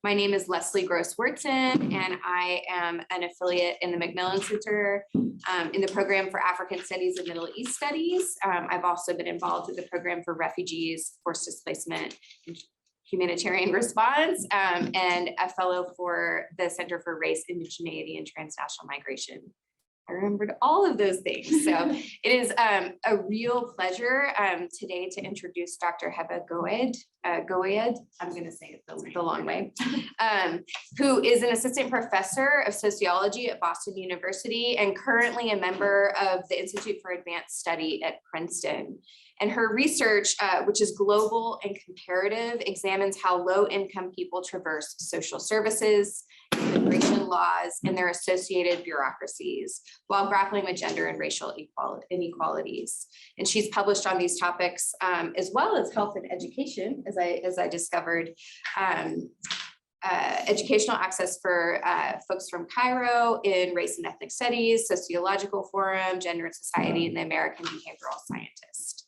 My name is Leslie Gross-Wurtzen, and I am an affiliate in the Macmillan Center in the program for African Studies and Middle East Studies. I've also been involved with the program for refugees, forced displacement, and humanitarian response, and a fellow for the Center for Race, Indigeneity, and Transnational Migration. I remembered all of those things. So it is a real pleasure today to introduce Dr. Heba Gowayed, I'm going to say it the long way, who is an assistant professor of sociology at Boston University and currently a member of the Institute for Advanced Study at Princeton. And her research, which is global and comparative, examines how low-income people traverse social services, immigration laws, and their associated bureaucracies while grappling with gender and racial inequalities. And she's published on these topics as well as health and education, as I discovered, educational access for folks from Cairo in Race and Ethnic Studies, Sociological Forum, Gender and Society, and the American Behavioral Scientist.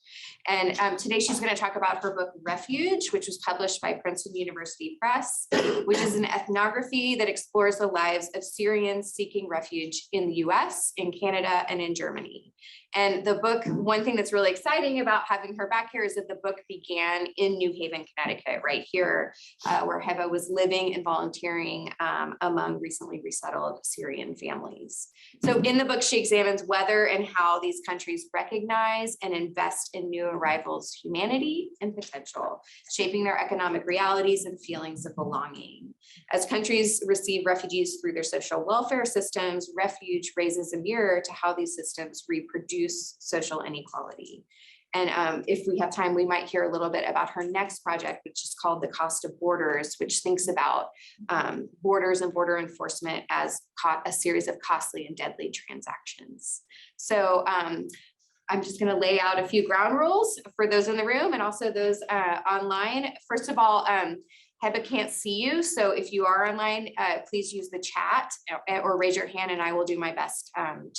And today she's going to talk about her book, Refuge, which was published by Princeton University Press, which is an ethnography that explores the lives of Syrians seeking refuge in the US, in Canada, and in Germany. And the book, one thing that's really exciting about having her back here is that the book began in New Haven, Connecticut, right here, where Heba was living and volunteering among recently resettled Syrian families. So in the book, she examines whether and how these countries recognize and invest in new arrivals' humanity and potential, shaping their economic realities and feelings of belonging. As countries receive refugees through their social welfare systems, Refuge raises a mirror to how these systems reproduce social inequality. And if we have time, we might hear a little bit about her next project, which is called The Cost of Borders, which thinks about borders and border enforcement as a series of costly and deadly transactions. So I'm just going to lay out a few ground rules for those in the room and also those online. First of all, Heba can't see you, so if you are online, please use the chat or raise your hand and I will do my best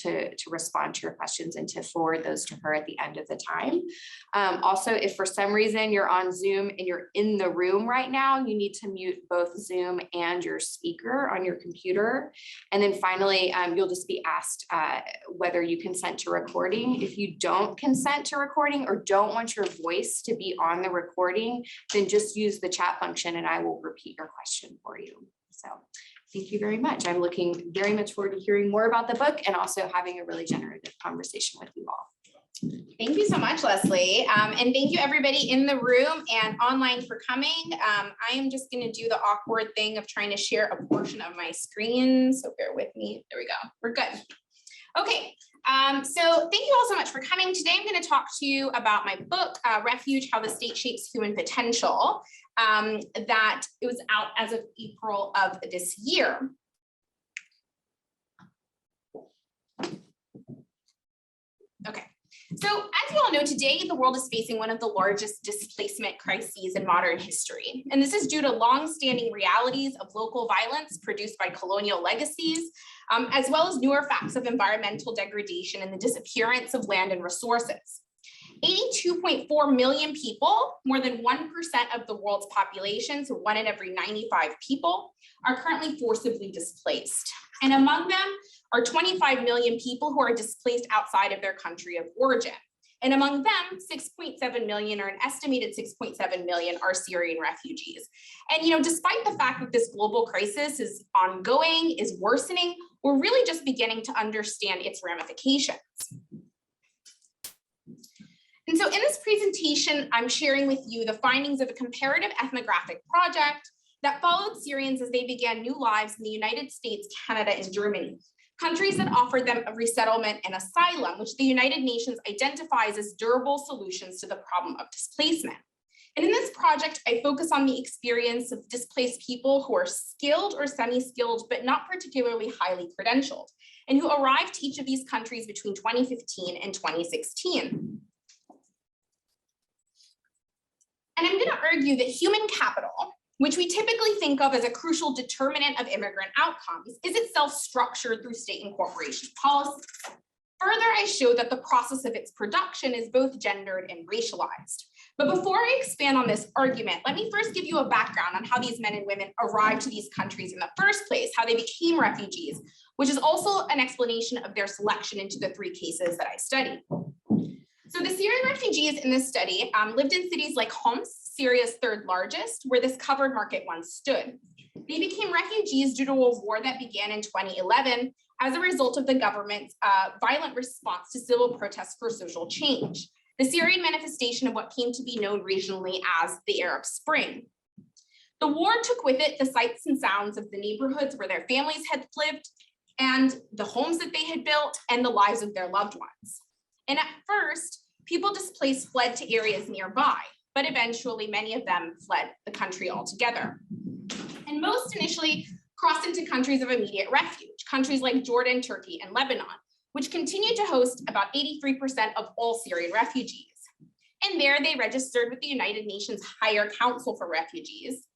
to respond to your questions and to forward those to her at the end of the time. Also, if for some reason you're on Zoom and you're in the room right now, you need to mute both Zoom and your speaker on your computer. And then finally, you'll just be asked whether you consent to recording. If you don't consent to recording or don't want your voice to be on the recording, then just use the chat function and I will repeat your question for you. So thank you very much. I'm looking very much forward to hearing more about the book and also having a really generative conversation with you all. Thank you so much, Leslie. And thank you everybody in the room and online for coming. I am just going to do the awkward thing of trying to share a portion of my screen. So bear with me. There we go. We're good. Okay. So thank you all so much for coming. Today I'm going to talk to you about my book, Refuge, How the State Shapes Human Potential, that it was out as of April of this year. Okay. So as you all know, today the world is facing one of the largest displacement crises in modern history. And this is due to long-standing realities of local violence produced by colonial legacies, as well as newer facts of environmental degradation and the disappearance of land and resources. 82.4 million people, more than 1% of the world's population, so 1 in every 95 people, are currently forcibly displaced. And among them are 25 million people who are displaced outside of their country of origin. And among them, 6.7 million, or an estimated 6.7 million, are Syrian refugees. And despite the fact that this global crisis is ongoing, is worsening, we're really just beginning to understand its ramifications. And so in this presentation, I'm sharing with you the findings of a comparative ethnographic project that followed Syrians as they began new lives in the United States, Canada, and Germany, countries that offered them a resettlement and asylum, which the United Nations identifies as durable solutions to the problem of displacement. And in this project, I focus on the experience of displaced people who are skilled or semi-skilled, but not particularly highly credentialed, and who arrived to each of these countries between 2015 and 2016. And I'm going to argue that human capital, which we typically think of as a crucial determinant of immigrant outcomes, is itself structured through state incorporation policies. Further, I showed that the process of its production is both gendered and racialized. But before I expand on this argument, let me first give you a background on how these men and women arrived to these countries in the first place, how they became refugees, which is also an explanation of their selection into the 3 cases that I studied. So the Syrian refugees in this study lived in cities like Homs, Syria's 3rd largest, where this covered market once stood. They became refugees due to a war that began in 2011 as a result of the government's violent response to civil protests for social change, the Syrian manifestation of what came to be known regionally as the Arab Spring. The war took with it the sights and sounds of the neighborhoods where their families had lived, and the homes that they had built, and the lives of their loved ones. And at first, people displaced fled to areas nearby, but eventually many of them fled the country altogether. And most initially crossed into countries of immediate refuge, countries like Jordan, Turkey, and Lebanon, which continue to host about 83% of all Syrian refugees. And there they registered with the United Nations Higher Council for Refugees.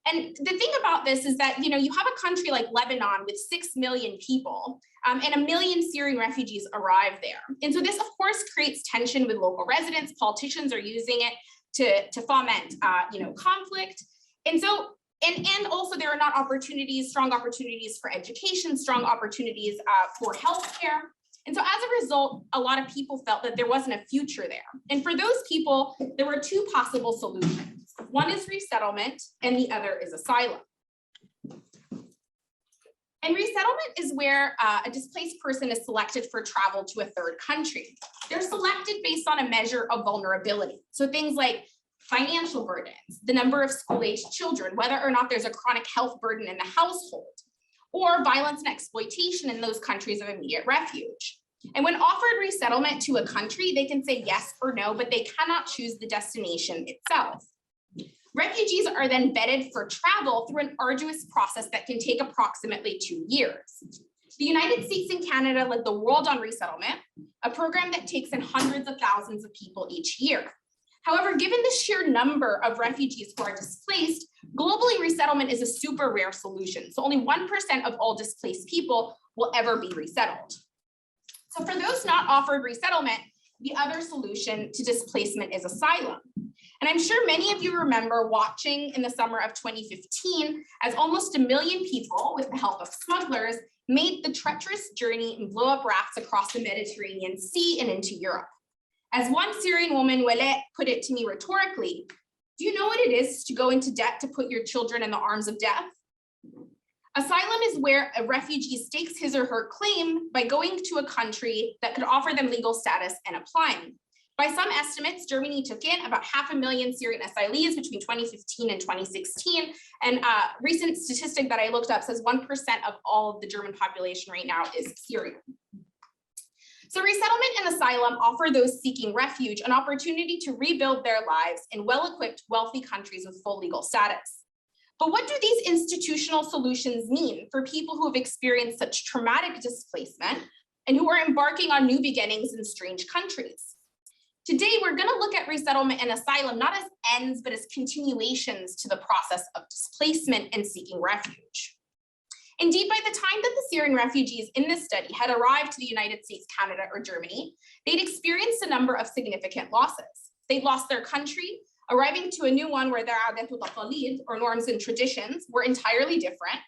And the thing about this is that, you have a country like Lebanon with 6 million people, and 1 million Syrian refugees arrive there. And so this, of course, creates tension with local residents. Politicians are using it to foment, conflict. And so, and also there are not strong opportunities for education, strong opportunities for healthcare. And so as a result, a lot of people felt that there wasn't a future there. And for those people, there were 2 possible solutions. One is resettlement and the other is asylum. And resettlement is where a displaced person is selected for travel to a 3rd country. They're selected based on a measure of vulnerability. So things like financial burdens, the number of school-aged children, whether or not there's a chronic health burden in the household, or violence and exploitation in those countries of immediate refuge. And when offered resettlement to a country, they can say yes or no, but they cannot choose the destination itself. Refugees are then vetted for travel through an arduous process that can take approximately 2 years. The United States and Canada led the world on resettlement, a program that takes in hundreds of thousands of people each year. However, given the sheer number of refugees who are displaced, globally resettlement is a super rare solution. So only 1% of all displaced people will ever be resettled. So for those not offered resettlement, the other solution to displacement is asylum. And I'm sure many of you remember watching in the summer of 2015 as almost 1 million people, with the help of smugglers, made the treacherous journey and blow up rafts across the Mediterranean Sea and into Europe. As one Syrian woman, Wale, put it to me rhetorically, do you know what it is to go into debt to put your children in the arms of death? Asylum is where a refugee stakes his or her claim by going to a country that could offer them legal status and applying. By some estimates, Germany took in about 500,000 Syrian asylees between 2015 and 2016. And a recent statistic that I looked up says 1% of all of the German population right now is Syrian. So resettlement and asylum offer those seeking refuge an opportunity to rebuild their lives in well-equipped, wealthy countries with full legal status. But what do these institutional solutions mean for people who have experienced such traumatic displacement and who are embarking on new beginnings in strange countries? Today, we're going to look at resettlement and asylum not as ends, but as continuations to the process of displacement and seeking refuge. Indeed, by the time that the Syrian refugees in this study had arrived to the United States, Canada, or Germany, they'd experienced a number of significant losses. They'd lost their country, arriving to a new one where their adat wa taqalid, or norms and traditions, were entirely different,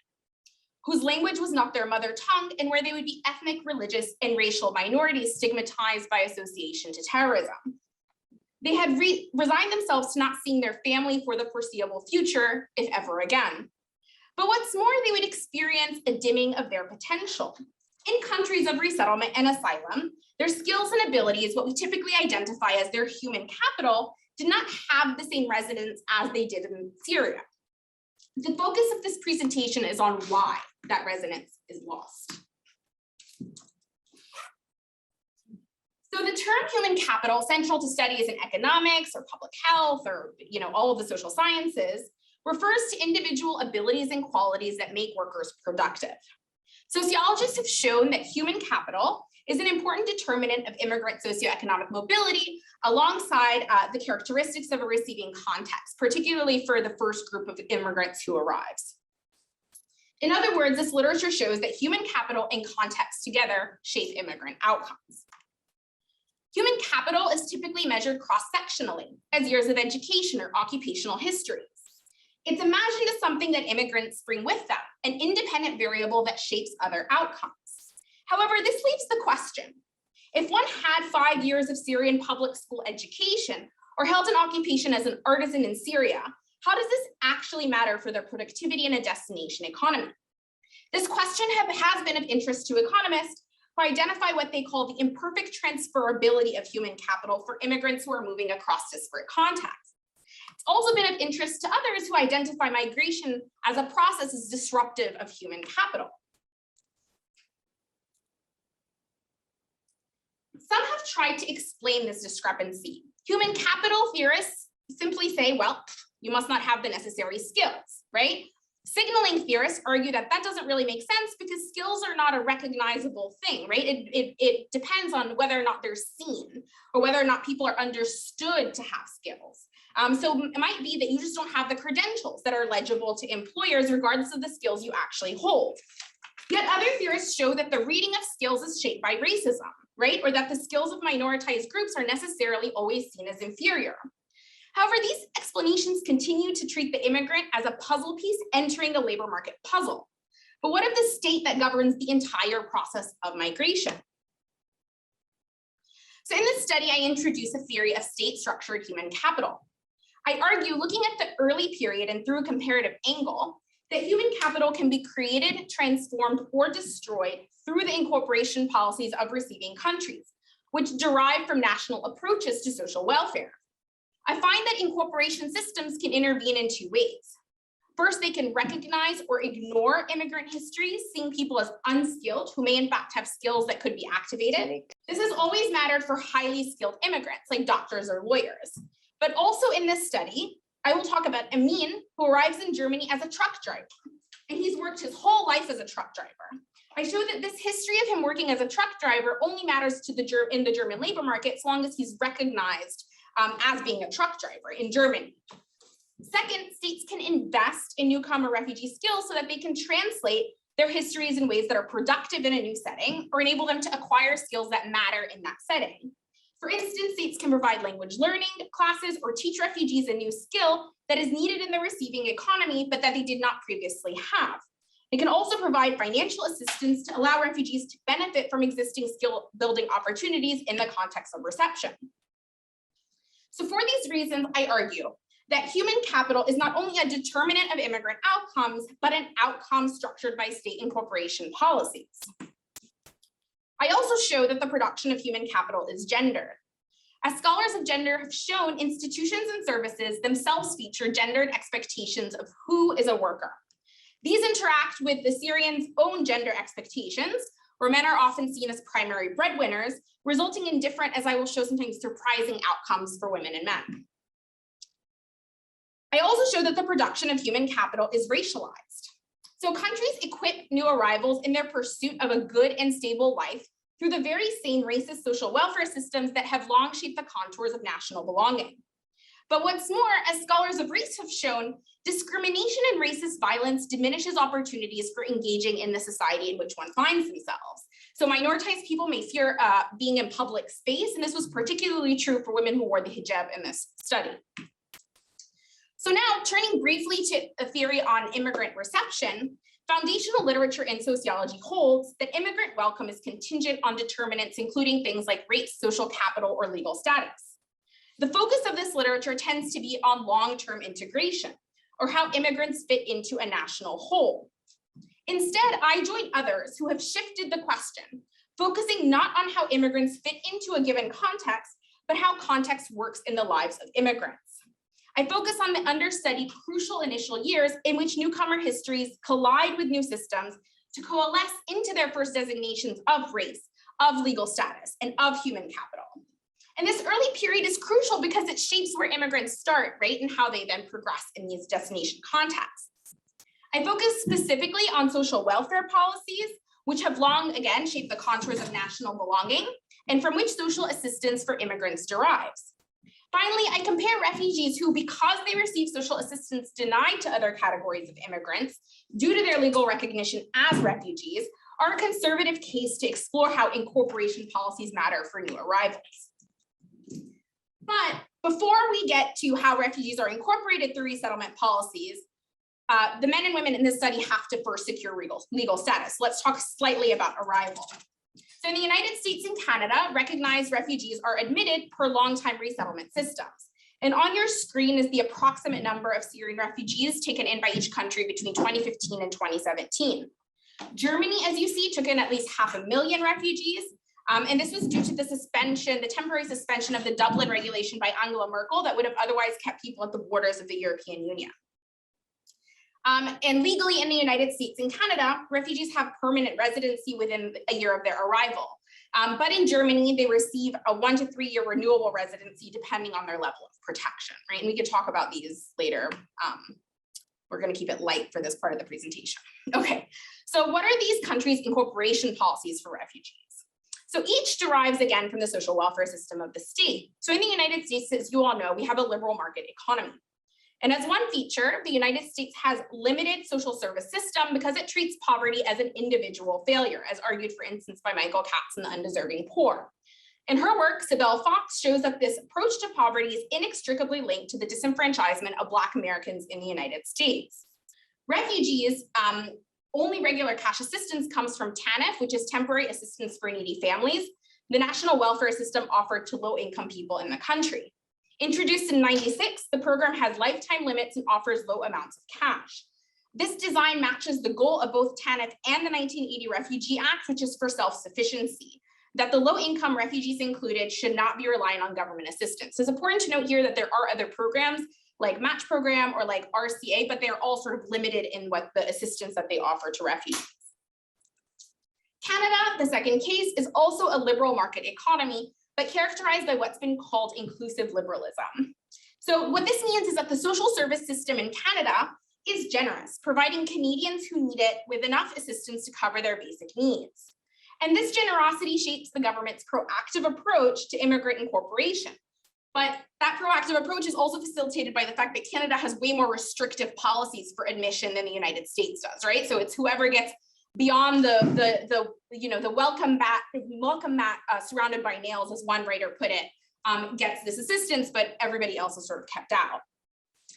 whose language was not their mother tongue, and where they would be ethnic, religious, and racial minorities stigmatized by association to terrorism. They had resigned themselves to not seeing their family for the foreseeable future, if ever again. But what's more, they would experience a dimming of their potential. In countries of resettlement and asylum, their skills and abilities, what we typically identify as their human capital, did not have the same resonance as they did in Syria. The focus of this presentation is on why that resonance is lost. So the term human capital, central to studies in economics or public health or all of the social sciences, refers to individual abilities and qualities that make workers productive. Sociologists have shown that human capital is an important determinant of immigrant socioeconomic mobility alongside the characteristics of a receiving context, particularly for the first group of immigrants who arrives. In other words, this literature shows that human capital and context together shape immigrant outcomes. Human capital is typically measured cross-sectionally as years of education or occupational histories. It's imagined as something that immigrants bring with them, an independent variable that shapes other outcomes. However, this leaves the question, if one had 5 years of Syrian public school education or held an occupation as an artisan in Syria, how does this actually matter for their productivity in a destination economy? This question has been of interest to economists who identify what they call the imperfect transferability of human capital for immigrants who are moving across disparate contexts. It's also been of interest to others who identify migration as a process as disruptive of human capital. Some have tried to explain this discrepancy. Human capital theorists simply say, well, you must not have the necessary skills, right? Signaling theorists argue that that doesn't really make sense because skills are not a recognizable thing, right? It depends on whether or not they're seen or whether or not people are understood to have skills. So it might be that you just don't have the credentials that are legible to employers regardless of the skills you actually hold. Yet other theorists show that the reading of skills is shaped by racism, right? Or that the skills of minoritized groups are necessarily always seen as inferior. However, these explanations continue to treat the immigrant as a puzzle piece entering a labor market puzzle. But what of the state that governs the entire process of migration? So in this study, I introduce a theory of state-structured human capital. I argue, looking at the early period and through a comparative angle, that human capital can be created, transformed, or destroyed through the incorporation policies of receiving countries, which derive from national approaches to social welfare. I find that incorporation systems can intervene in two ways. First, they can recognize or ignore immigrant histories, seeing people as unskilled who may in fact have skills that could be activated. This has always mattered for highly skilled immigrants like doctors or lawyers. But also in this study, I will talk about Amin, who arrives in Germany as a truck driver, and he's worked his whole life as a truck driver. I show that this history of him working as a truck driver only matters to in the German labor market as long as he's recognized as being a truck driver in Germany. Second, states can invest in newcomer refugee skills so that they can translate their histories in ways that are productive in a new setting or enable them to acquire skills that matter in that setting. For instance, states can provide language learning classes or teach refugees a new skill that is needed in the receiving economy, but that they did not previously have. It can also provide financial assistance to allow refugees to benefit from existing skill building opportunities in the context of reception. So for these reasons, I argue that human capital is not only a determinant of immigrant outcomes, but an outcome structured by state incorporation policies. I also show that the production of human capital is gendered. As scholars of gender have shown, institutions and services themselves feature gendered expectations of who is a worker. These interact with the Syrians' own gender expectations, where men are often seen as primary breadwinners, resulting in different, as I will show sometimes surprising outcomes for women and men. I also show that the production of human capital is racialized. So countries equip new arrivals in their pursuit of a good and stable life through the very same racist social welfare systems that have long shaped the contours of national belonging. But what's more, as scholars of race have shown, discrimination and racist violence diminishes opportunities for engaging in the society in which one finds themselves. So minoritized people may fear being in public space, and this was particularly true for women who wore the hijab in this study. So now, turning briefly to a theory on immigrant reception, foundational literature in sociology holds that immigrant welcome is contingent on determinants, including things like race, social capital, or legal status. The focus of this literature tends to be on long-term integration, or how immigrants fit into a national whole. Instead, I join others who have shifted the question, focusing not on how immigrants fit into a given context, but how context works in the lives of immigrants. I focus on the understudied crucial initial years in which newcomer histories collide with new systems to coalesce into their first designations of race, of legal status, and of human capital. And this early period is crucial because it shapes where immigrants start, right, and how they then progress in these destination contexts. I focus specifically on social welfare policies, which have long, again, shaped the contours of national belonging, and from which social assistance for immigrants derives. Finally, I compare refugees who, because they receive social assistance denied to other categories of immigrants due to their legal recognition as refugees, are a conservative case to explore how incorporation policies matter for new arrivals. But before we get to how refugees are incorporated through resettlement policies, the men and women in this study have to first secure legal status. Let's talk slightly about arrival. So in the United States and Canada, recognized refugees are admitted per long-time resettlement systems. And on your screen is the approximate number of Syrian refugees taken in by each country between 2015 and 2017. Germany, as you see, took in at least 500,000 refugees. And this was due to the temporary suspension of the Dublin regulation by Angela Merkel that would have otherwise kept people at the borders of the European Union. And legally in the United States and Canada, refugees have permanent residency within a year of their arrival. But in Germany, they receive a 1 to 3 year renewable residency depending on their level of protection, right? And we could talk about these later. We're going to keep it light for this part of the presentation. Okay, so what are these countries' incorporation policies for refugees? So each derives again from the social welfare system of the state. So in the United States, as you all know, we have a liberal market economy. And as one feature, the United States has limited social service system because it treats poverty as an individual failure, as argued, for instance, by Michael Katz in The Undeserving Poor. In her work, Sibel Fox shows that this approach to poverty is inextricably linked to the disenfranchisement of Black Americans in the United States. Refugees, only regular cash assistance comes from TANF, which is Temporary Assistance for Needy Families, the national welfare system offered to low-income people in the country. Introduced in '96, the program has lifetime limits and offers low amounts of cash. This design matches the goal of both TANF and the 1980 Refugee Act, which is for self-sufficiency, that the low-income refugees included should not be relying on government assistance. It's important to note here that there are other programs like Match Program or like RCA, but they're all sort of limited in what the assistance that they offer to refugees. Canada, the second case, is also a liberal market economy, but characterized by what's been called inclusive liberalism. So what this means is that the social service system in Canada is generous, providing Canadians who need it with enough assistance to cover their basic needs. And this generosity shapes the government's proactive approach to immigrant incorporation. But that proactive approach is also facilitated by the fact that Canada has way more restrictive policies for admission than the United States does, right? So it's whoever gets beyond the welcome mat surrounded by nails, as one writer put it, gets this assistance, but everybody else is sort of kept out.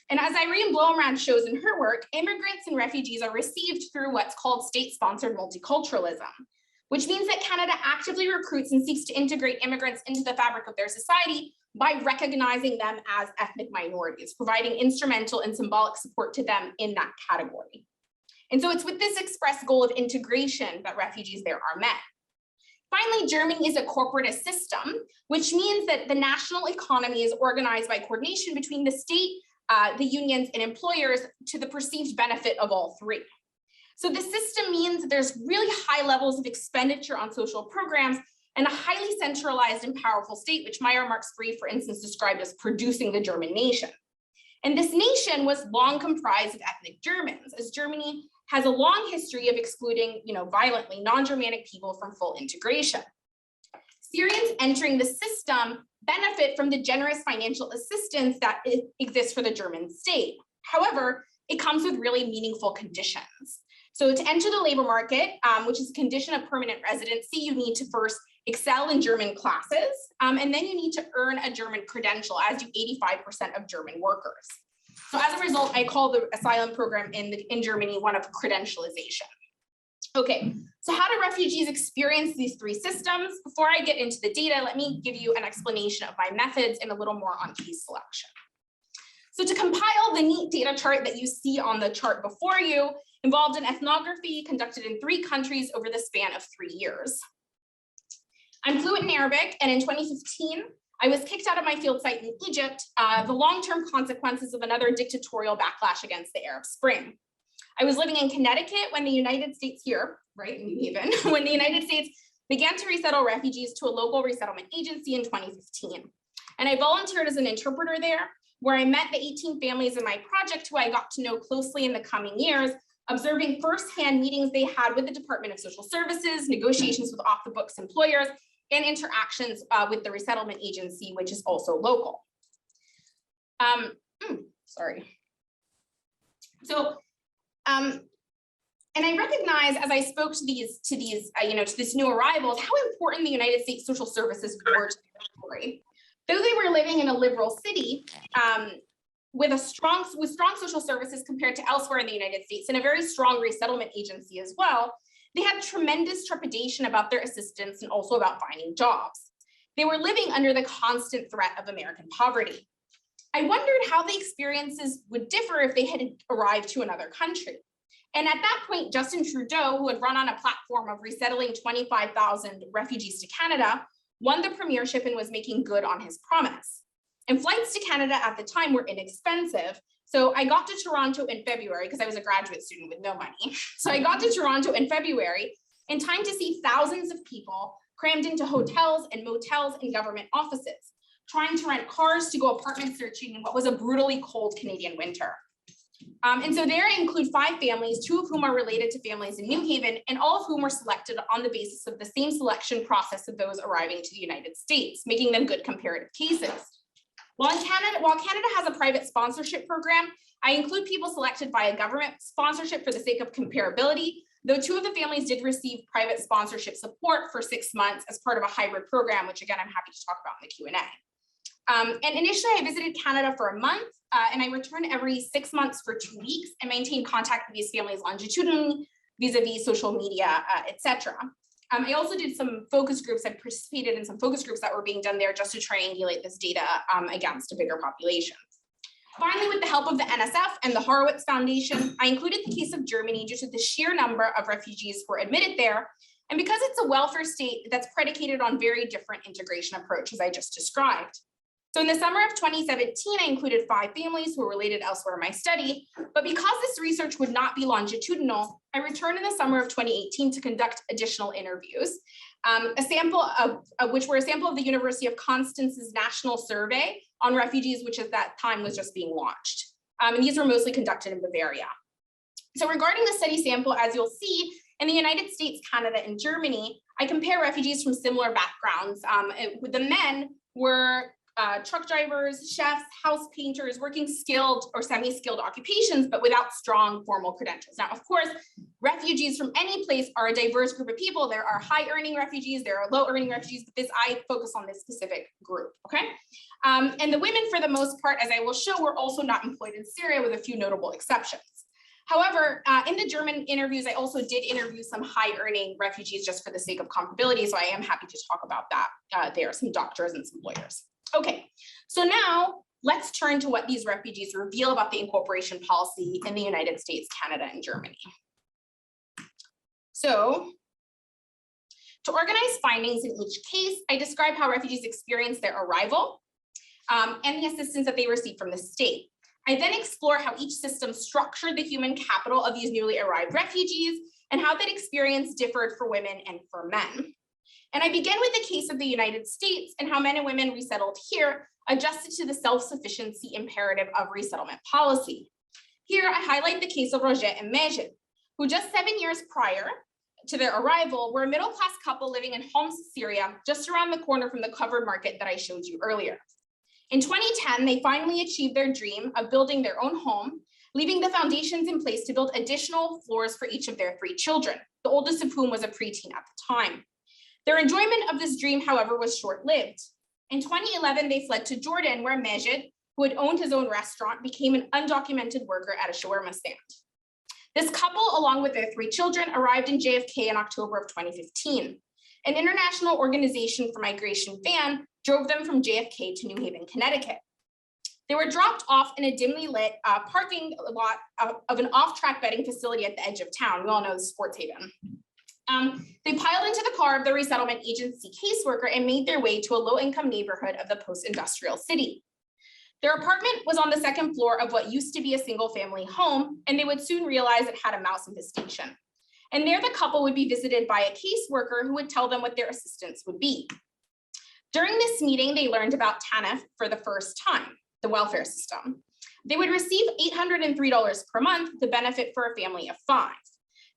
And as Irene Bloemrand shows in her work, immigrants and refugees are received through what's called state-sponsored multiculturalism, which means that Canada actively recruits and seeks to integrate immigrants into the fabric of their society by recognizing them as ethnic minorities, providing instrumental and symbolic support to them in that category. And so it's with this express goal of integration that refugees there are met. Finally, Germany is a corporatist system, which means that the national economy is organized by coordination between the state, the unions, and employers to the perceived benefit of all three. So the system means there's really high levels of expenditure on social programs and a highly centralized and powerful state, which Meyer-Marx Free, for instance, described as producing the German nation. And this nation was long comprised of ethnic Germans, as Germany has a long history of excluding, violently non-Germanic people from full integration. Syrians entering the system benefit from the generous financial assistance that exists for the German state. However, it comes with really meaningful conditions. So to enter the labor market, which is a condition of permanent residency, you need to first excel in German classes, and then you need to earn a German credential, as do 85% of German workers. So as a result, I call the asylum program in Germany one of credentialization. Okay, so how do refugees experience these three systems? Before I get into the data, let me give you an explanation of my methods and a little more on case selection. So to compile the neat data chart that you see on the chart before you involved an ethnography conducted in 3 countries over the span of 3 years. I'm fluent in Arabic, and in 2015, I was kicked out of my field site in Egypt, the long-term consequences of another dictatorial backlash against the Arab Spring. I was living in Connecticut when the United States here, right, in New Haven, when the United States began to resettle refugees to a local resettlement agency in 2015. And I volunteered as an interpreter there, where I met the 18 families in my project who I got to know closely in the coming years, observing firsthand meetings they had with the Department of Social Services, negotiations with off-the-books employers, and interactions with the resettlement agency, which is also local. Sorry. So, and I recognize as I spoke to this new arrivals, how important the United States social services were to their story. Though they were living in a liberal city, with strong social services compared to elsewhere in the United States and a very strong resettlement agency as well, they had tremendous trepidation about their assistance and also about finding jobs. They were living under the constant threat of American poverty. I wondered how the experiences would differ if they had arrived to another country. And at that point, Justin Trudeau, who had run on a platform of resettling 25,000 refugees to Canada, won the premiership and was making good on his promise. And flights to Canada at the time were inexpensive. So I got to Toronto in February because I was a graduate student with no money. So I got to Toronto in February in time to see thousands of people crammed into hotels and motels and government offices, trying to rent cars to go apartment searching in what was a brutally cold Canadian winter. And so there I include 5 families, 2 of whom are related to families in New Haven, and all of whom were selected on the basis of the same selection process of those arriving to the United States, making them good comparative cases. While Canada has a private sponsorship program, I include people selected by a government sponsorship for the sake of comparability, though 2 of the families did receive private sponsorship support for 6 months as part of a hybrid program, which again, I'm happy to talk about in the Q&A. And initially I visited Canada for a month and I returned every 6 months for 2 weeks and maintained contact with these families longitudinally vis-a-vis social media, etc. I also did some focus groups. I participated in some focus groups that were being done there just to triangulate this data against a bigger population. Finally, with the help of the NSF and the Horowitz Foundation, I included the case of Germany due to the sheer number of refugees who were admitted there, and because it's a welfare state that's predicated on very different integration approaches I just described. So in the summer of 2017, I included 5 families who were related elsewhere in my study, but because this research would not be longitudinal, I returned in the summer of 2018 to conduct additional interviews, a sample of which were a sample of the University of Constance's national survey on refugees, which at that time was just being launched. And these were mostly conducted in Bavaria. So regarding the study sample, as you'll see, in the United States, Canada, and Germany, I compare refugees from similar backgrounds. The men were truck drivers, chefs, house painters, working skilled or semi-skilled occupations, but without strong formal credentials. Now, of course, refugees from any place are a diverse group of people. There are high-earning refugees, there are low-earning refugees, but I focus on this specific group, okay? And the women, for the most part, as I will show, were also not employed in Syria, with a few notable exceptions. However, in the German interviews, I also did interview some high-earning refugees just for the sake of comparability, so I am happy to talk about that there, some doctors and some lawyers. Okay, so now let's turn to what these refugees reveal about the incorporation policy in the United States, Canada, and Germany. So to organize findings in each case, I describe how refugees experience their arrival and the assistance that they receive from the state. I then explore how each system structured the human capital of these newly arrived refugees and how that experience differed for women and for men. And I begin with the case of the United States and how men and women resettled here adjusted to the self-sufficiency imperative of resettlement policy. Here, I highlight the case of Roger and Majid, who just 7 years prior to their arrival were a middle-class couple living in Homs, Syria, just around the corner from the covered market that I showed you earlier. In 2010, they finally achieved their dream of building their own home, leaving the foundations in place to build additional floors for each of their 3 children, the oldest of whom was a preteen at the time. Their enjoyment of this dream, however, was short-lived. In 2011, they fled to Jordan, where Majid, who had owned his own restaurant, became an undocumented worker at a shawarma stand. This couple, along with their 3 children, arrived in JFK in October of 2015. An international organization for migration van drove them from JFK to New Haven, Connecticut. They were dropped off in a dimly lit parking lot of an off-track betting facility at the edge of town. We all know the sports haven. They piled into the car of the resettlement agency caseworker and made their way to a low-income neighborhood of the post-industrial city. Their apartment was on the 2nd floor of what used to be a single-family home, and they would soon realize it had a mouse infestation. And there the couple would be visited by a caseworker who would tell them what their assistance would be. During this meeting, they learned about TANF for the first time, the welfare system. They would receive $803 per month, the benefit for a family of 5.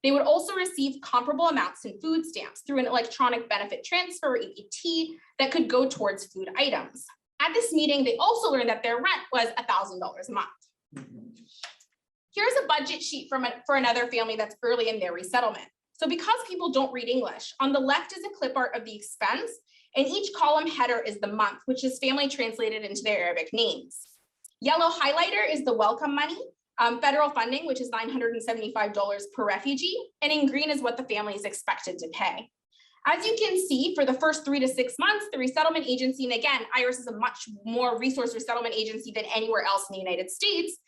They would also receive comparable amounts in food stamps through an electronic benefit transfer, or EBT, that could go towards food items. At this meeting, they also learned that their rent was $1,000 a month. Here's a budget sheet for another family that's early in their resettlement. So because people don't read English, on the left is a clip art of the expense, and each column header is the month, which is family translated into their Arabic names. Yellow highlighter is the welcome money, federal funding, which is $975 per refugee, and in green is what the family is expected to pay. As you can see, for the first 3 to 6 months, the resettlement agency, and again, IRIS is a much more resource resettlement agency than anywhere else in the United States,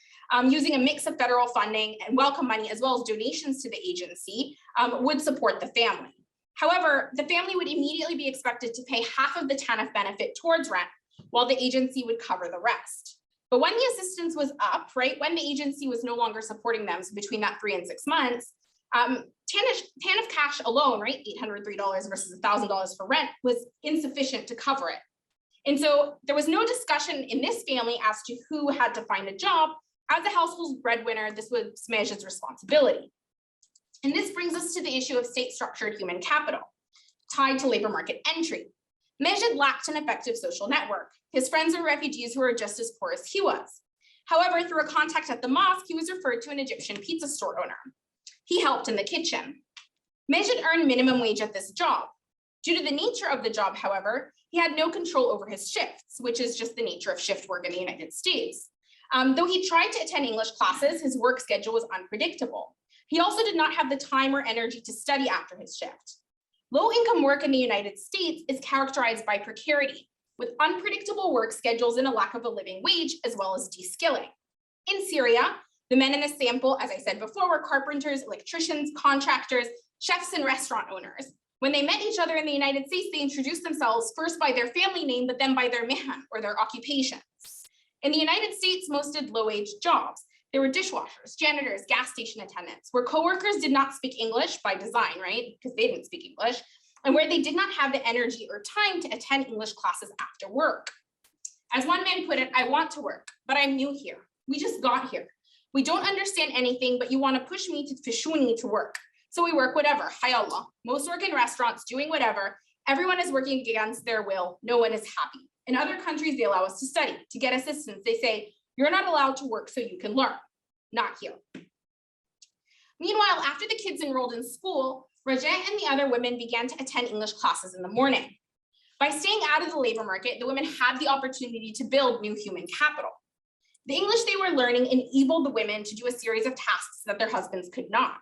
using a mix of federal funding and welcome money, as well as donations to the agency, would support the family. However, the family would immediately be expected to pay half of the TANF benefit towards rent, while the agency would cover the rest. But when the assistance was up, right, when the agency was no longer supporting them, so between that 3 and 6 months, TANF cash alone, right, $803 versus $1,000 for rent was insufficient to cover it. And so there was no discussion in this family as to who had to find a job. As the household's breadwinner, this was Mejid's responsibility. And this brings us to the issue of state-structured human capital, tied to labor market entry. Mejid lacked an effective social network. His friends were refugees who were just as poor as he was. However, through a contact at the mosque, he was referred to an Egyptian pizza store owner. He helped in the kitchen. Mejid earned minimum wage at this job. Due to the nature of the job, however, he had no control over his shifts, which is just the nature of shift work in the United States. Though he tried to attend English classes, his work schedule was unpredictable. He also did not have the time or energy to study after his shift. Low-income work in the United States is characterized by precarity, with unpredictable work schedules and a lack of a living wage, as well as de-skilling. In Syria, the men in this sample, as I said before, were carpenters, electricians, contractors, chefs, and restaurant owners. When they met each other in the United States, they introduced themselves first by their family name, but then by their mihan, or their occupations. In the United States, most did low-wage jobs. There were dishwashers, janitors, gas station attendants, where coworkers did not speak English by design, right? Because they didn't speak English, and where they did not have the energy or time to attend English classes after work. As one man put it, I want to work, but I'm new here. We just got here. We don't understand anything, but you want to push me to fishuni to work. So we work whatever, hayallah. Most work in restaurants, doing whatever. Everyone is working against their will. No one is happy. In other countries, they allow us to study, to get assistance. They say, you're not allowed to work so you can learn. Not here. Meanwhile, after the kids enrolled in school, Raja and the other women began to attend English classes in the morning. By staying out of the labor market, the women had the opportunity to build new human capital. The English they were learning enabled the women to do a series of tasks that their husbands could not.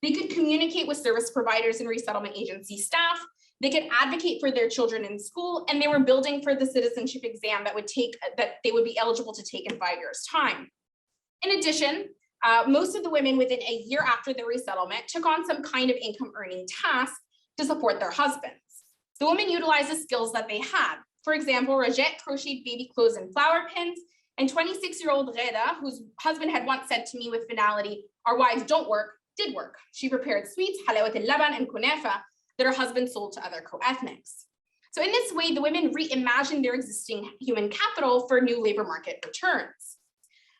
They could communicate with service providers and resettlement agency staff. They could advocate for their children in school, and they were building for the citizenship exam that they would be eligible to take in 5 years' time. In addition, most of the women within a year after the resettlement took on some kind of income earning task to support their husbands. The women utilized the skills that they had. For example, Rajat crocheted baby clothes and flower pins, and 26-year-old Reda, whose husband had once said to me with finality, our wives don't work, did work. She prepared sweets, halawat al-laban, and kunafa that her husband sold to other co-ethnics. So in this way, the women reimagined their existing human capital for new labor market returns.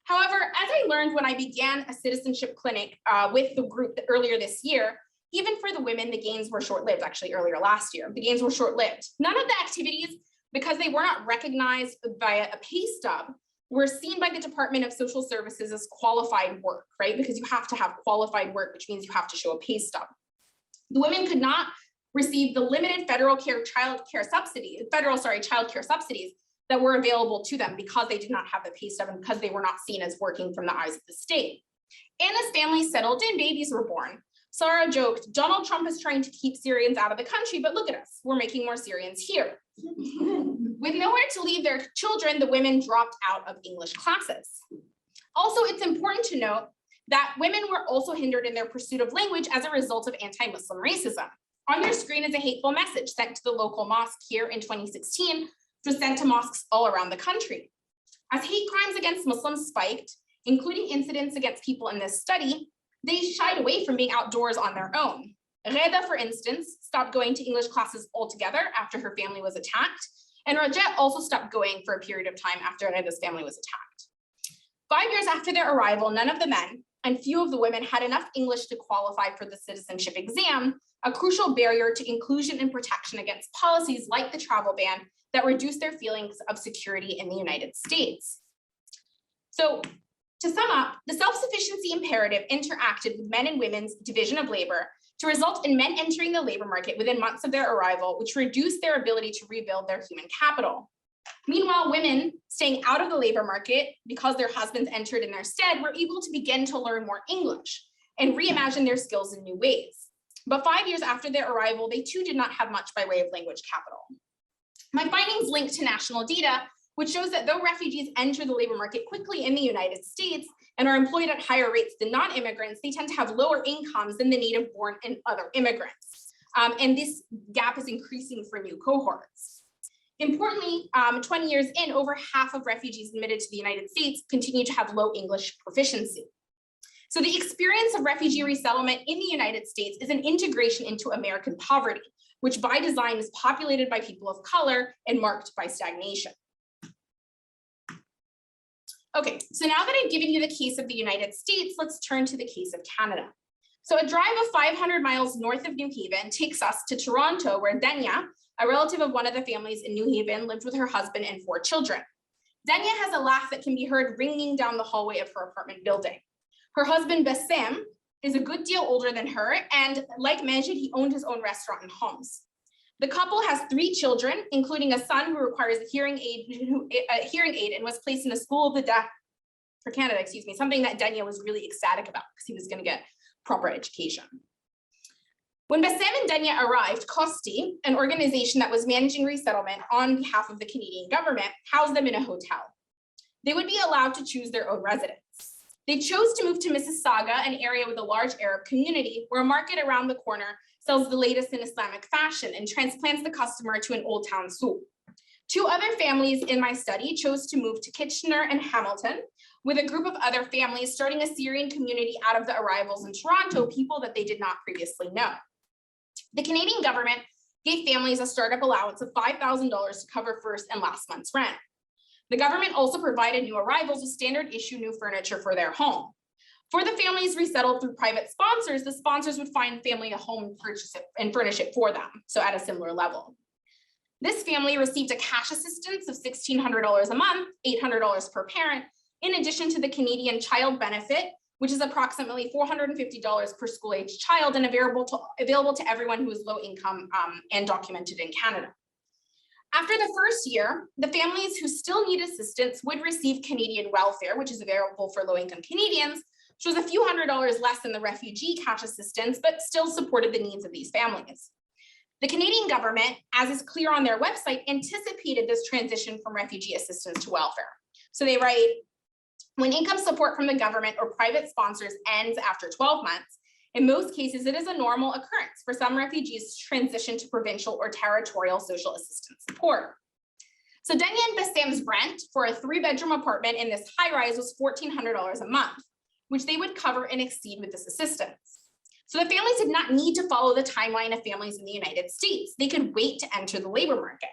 However, as I learned when I began a citizenship clinic with the group earlier this year, even for the women, the gains were short-lived, actually earlier last year. The gains were short-lived. None of the activities, because they were not recognized via a pay stub, were seen by the Department of Social Services as qualified work, right? Because you have to have qualified work, which means you have to show a pay stub. The women could not receive the limited federal child care subsidies that were available to them because they did not have the pay stub and because they were not seen as working from the eyes of the state. And as families settled in, babies were born. Sarah joked, Donald Trump is trying to keep Syrians out of the country, but look at us, we're making more Syrians here. With nowhere to leave their children, the women dropped out of English classes. Also, it's important to note that women were also hindered in their pursuit of language as a result of anti-Muslim racism. On your screen is a hateful message sent to the local mosque here in 2016, which was sent to mosques all around the country. As hate crimes against Muslims spiked, including incidents against people in this study, they shied away from being outdoors on their own. Reda, for instance, stopped going to English classes altogether after her family was attacked, and Rajat also stopped going for a period of time after Reda's family was attacked. 5 years after their arrival, none of the men, and few of the women had enough English to qualify for the citizenship exam, a crucial barrier to inclusion and protection against policies like the travel ban that reduce their feelings of security in the United States. So to sum up, the self-sufficiency imperative interacted with men and women's division of labor to result in men entering the labor market within months of their arrival, which reduced their ability to rebuild their human capital. Meanwhile, women staying out of the labor market because their husbands entered in their stead were able to begin to learn more English and reimagine their skills in new ways. But 5 years after their arrival, they too did not have much by way of language capital. My findings link to national data, which shows that though refugees enter the labor market quickly in the United States and are employed at higher rates than non-immigrants, they tend to have lower incomes than the native born and other immigrants. And this gap is increasing for new cohorts. Importantly, 20 years in, over half of refugees admitted to the United States continue to have low English proficiency. So the experience of refugee resettlement in the United States is an integration into American poverty, which by design is populated by people of color and marked by stagnation. Okay, so now that I've given you the case of the United States, let's turn to the case of Canada. So a drive of 500 miles north of New Haven takes us to Toronto, where Denya, a relative of one of the families in New Haven, lived with her husband and 4 children. Denya has a laugh that can be heard ringing down the hallway of her apartment building. Her husband, Bassem, is a good deal older than her, and like Majid, he owned his own restaurant and homes. The couple has 3 children, including a son who requires a hearing aid and was placed in a school of the deaf for Canada, excuse me, something that Denya was really ecstatic about because he was going to get proper education. When Bassem and Denya arrived, Costi, an organization that was managing resettlement on behalf of the Canadian government, housed them in a hotel. They would be allowed to choose their own residence. They chose to move to Mississauga, an area with a large Arab community, where a market around the corner sells the latest in Islamic fashion and transplants the customer to an old town souk. 2 other families in my study chose to move to Kitchener and Hamilton, with a group of other families starting a Syrian community out of the arrivals in Toronto, people that they did not previously know. The Canadian government gave families a startup allowance of $5,000 to cover first and last month's rent. The government also provided new arrivals with standard issue new furniture for their home. For the families resettled through private sponsors, the sponsors would find family a home and purchase it and furnish it for them, so at a similar level. This family received a cash assistance of $1,600 a month, $800 per parent, in addition to the Canadian child benefit, which is approximately $450 per school-age child and available to everyone who is low income and documented in Canada. After the first year, the families who still need assistance would receive Canadian welfare, which is available for low-income Canadians, which was a few $100s less than the refugee cash assistance, but still supported the needs of these families. The Canadian government, as is clear on their website, anticipated this transition from refugee assistance to welfare. So they write, when income support from the government or private sponsors ends after 12 months, in most cases, it is a normal occurrence for some refugees to transition to provincial or territorial social assistance support. So Denya and Bassam's rent for a 3-bedroom apartment in this high-rise was $1,400 a month, which they would cover and exceed with this assistance. So the families did not need to follow the timeline of families in the United States. They could wait to enter the labor market.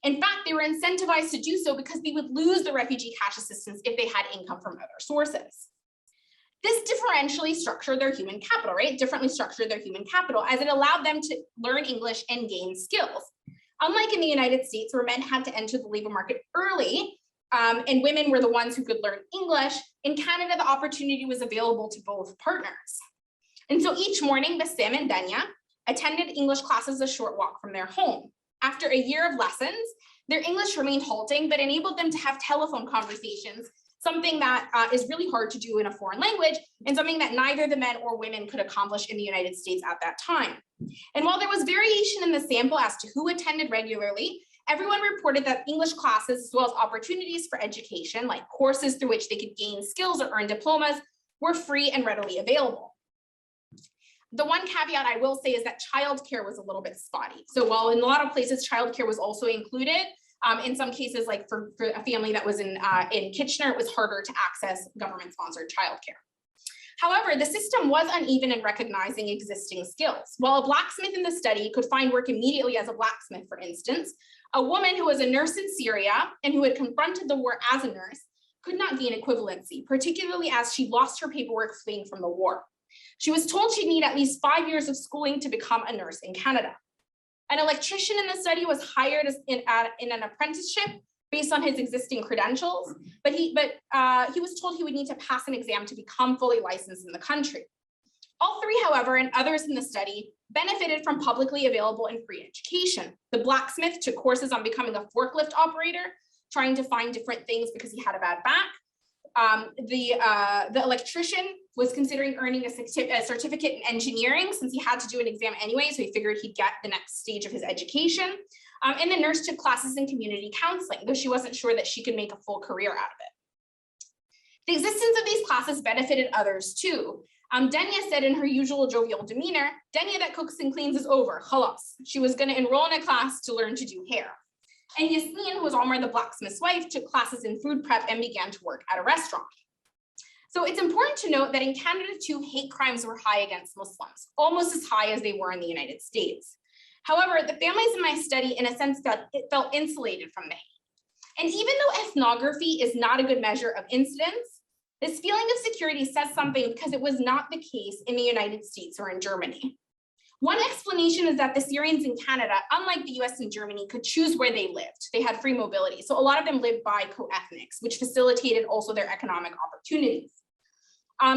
In fact, they were incentivized to do so because they would lose the refugee cash assistance if they had income from other sources. This differentially structured their human capital, right? Differently structured their human capital as it allowed them to learn English and gain skills. Unlike in the United States, where men had to enter the labor market early, and women were the ones who could learn English, in Canada, the opportunity was available to both partners. And so each morning, Bassam and Denya attended English classes a short walk from their home. After a year of lessons, their English remained halting, but enabled them to have telephone conversations, something that is really hard to do in a foreign language and something that neither the men or women could accomplish in the United States at that time. And while there was variation in the sample as to who attended regularly, everyone reported that English classes, as well as opportunities for education, like courses through which they could gain skills or earn diplomas, were free and readily available. The one caveat I will say is that childcare was a little bit spotty. So while in a lot of places childcare was also included, in some cases, like for a family that was in Kitchener, it was harder to access government-sponsored childcare. However, the system was uneven in recognizing existing skills. While a blacksmith in the study could find work immediately as a blacksmith, for instance, a woman who was a nurse in Syria and who had confronted the war as a nurse could not gain equivalency, particularly as she lost her paperwork fleeing from the war. She was told she'd need at least 5 years of schooling to become a nurse in Canada. An electrician in the study was hired in an apprenticeship based on his existing credentials, but he was told he would need to pass an exam to become fully licensed in the country. All three, however, and others in the study benefited from publicly available and free education. The blacksmith took courses on becoming a forklift operator, trying to find different things because he had a bad back. The electrician was considering earning a certificate in engineering since he had to do an exam anyway, so he figured he'd get the next stage of his education. And the nurse took classes in community counseling, though she wasn't sure that she could make a full career out of it. The existence of these classes benefited others too. Denia said in her usual jovial demeanor, Denia that cooks and cleans is over, khalas. She was going to enroll in a class to learn to do hair. And Yasmin, who was Omar the blacksmith's wife, took classes in food prep and began to work at a restaurant. So it's important to note that in Canada too, hate crimes were high against Muslims, almost as high as they were in the United States. However, the families in my study, in a sense, felt insulated from the hate. And even though ethnography is not a good measure of incidents, this feeling of security says something because it was not the case in the United States or in Germany. One explanation is that the Syrians in Canada, unlike the US and Germany, could choose where they lived. They had free mobility. So a lot of them lived by co-ethnics, which facilitated also their economic opportunities.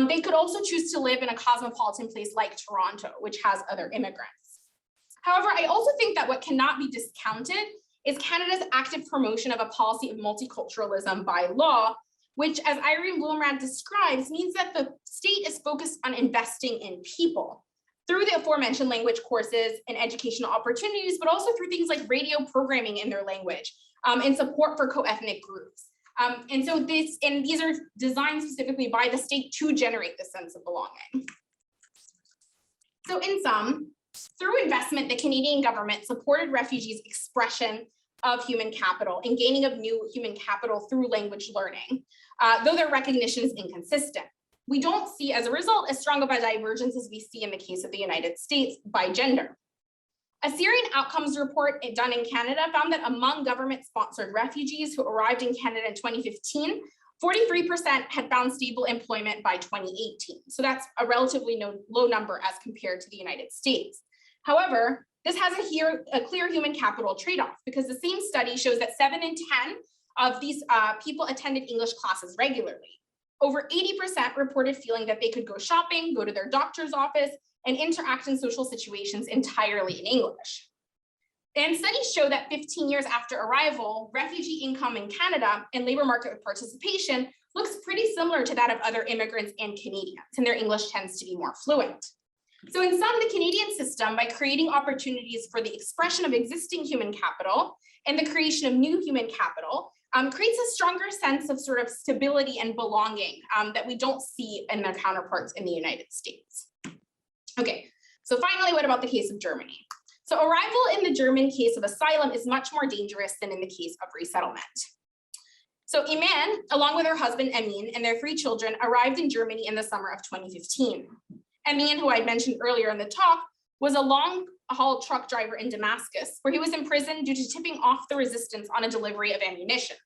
They could also choose to live in a cosmopolitan place like Toronto, which has other immigrants. However, I also think that what cannot be discounted is Canada's active promotion of a policy of multiculturalism by law, which, as Irene Bloomrad describes, means that the state is focused on investing in people through the aforementioned language courses and educational opportunities, but also through things like radio programming in their language and support for co-ethnic groups. And these are designed specifically by the state to generate this sense of belonging. So in sum, through investment, the Canadian government supported refugees' expression of human capital and gaining of new human capital through language learning, though their recognition is inconsistent. We don't see, as a result, as strong of a divergence as we see in the case of the United States by gender. A Syrian outcomes report done in Canada found that among government-sponsored refugees who arrived in Canada in 2015, 43% had found stable employment by 2018. So that's a relatively low number as compared to the United States. However, this has a clear human capital trade-off because the same study shows that 7 in 10 of these people attended English classes regularly. Over 80% reported feeling that they could go shopping, go to their doctor's office, and interact in social situations entirely in English. And studies show that 15 years after arrival, refugee income in Canada and labor market participation looks pretty similar to that of other immigrants and Canadians, and their English tends to be more fluent. So in sum, the Canadian system, by creating opportunities for the expression of existing human capital and the creation of new human capital, creates a stronger sense of sort of stability and belonging that we don't see in their counterparts in the United States. Okay, so finally, what about the case of Germany? So arrival in the German case of asylum is much more dangerous than in the case of resettlement. So Iman, along with her husband Emin and their 3 children, arrived in Germany in the summer of 2015. Emin, who I mentioned earlier in the talk, was a long-haul truck driver in Damascus, where he was imprisoned due to tipping off the resistance on a delivery of ammunition.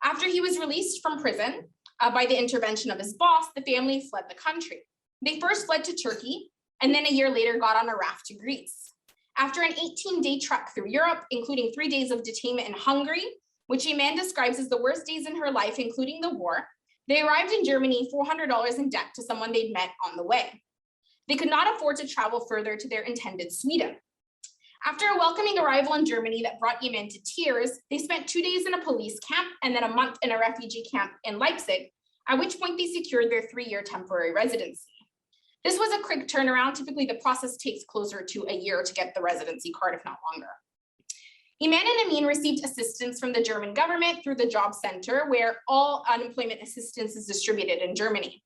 After he was released from prison by the intervention of his boss, the family fled the country. They first fled to Turkey, and then a year later got on a raft to Greece. After an 18-day trek through Europe, including 3 days of detainment in Hungary, which Iman describes as the worst days in her life, including the war, they arrived in Germany $400 in debt to someone they'd met on the way. They could not afford to travel further to their intended Sweden. After a welcoming arrival in Germany that brought Iman to tears, they spent 2 days in a police camp and then a month in a refugee camp in Leipzig, at which point they secured their 3-year temporary residency. This was a quick turnaround. Typically, the process takes closer to a year to get the residency card, if not longer. Iman and Amin received assistance from the German government through the job center, where all unemployment assistance is distributed in Germany.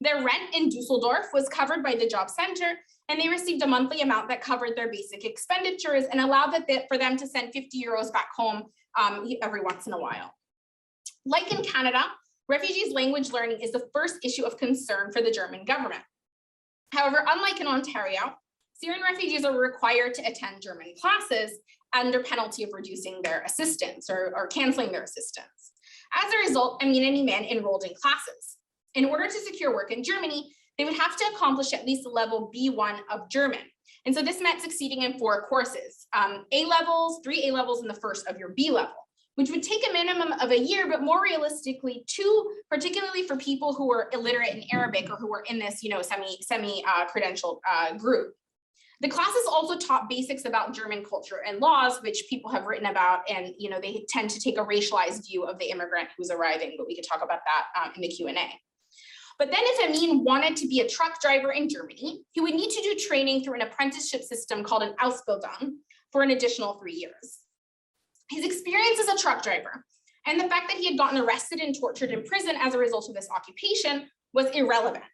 Their rent in Dusseldorf was covered by the job center, and they received a monthly amount that covered their basic expenditures and allowed for them to send 50 euros back home every once in a while. Like in Canada, refugees' language learning is the first issue of concern for the German government. However, unlike in Ontario, Syrian refugees are required to attend German classes under penalty of reducing their assistance or canceling their assistance. As a result, many men enrolled in classes. In order to secure work in Germany, they would have to accomplish at least level B1 of German. And so this meant succeeding in 4 courses, A levels, 3 A levels, and the first of your B level, which would take a minimum of a year, but more realistically 2, particularly for people who were illiterate in Arabic or who were in this, semi-credentialed group. The classes also taught basics about German culture and laws, which people have written about, and they tend to take a racialized view of the immigrant who's arriving, but we could talk about that in the Q&A. But then if Amin wanted to be a truck driver in Germany, he would need to do training through an apprenticeship system called an Ausbildung for an additional 3 years. His experience as a truck driver and the fact that he had gotten arrested and tortured in prison as a result of this occupation was irrelevant.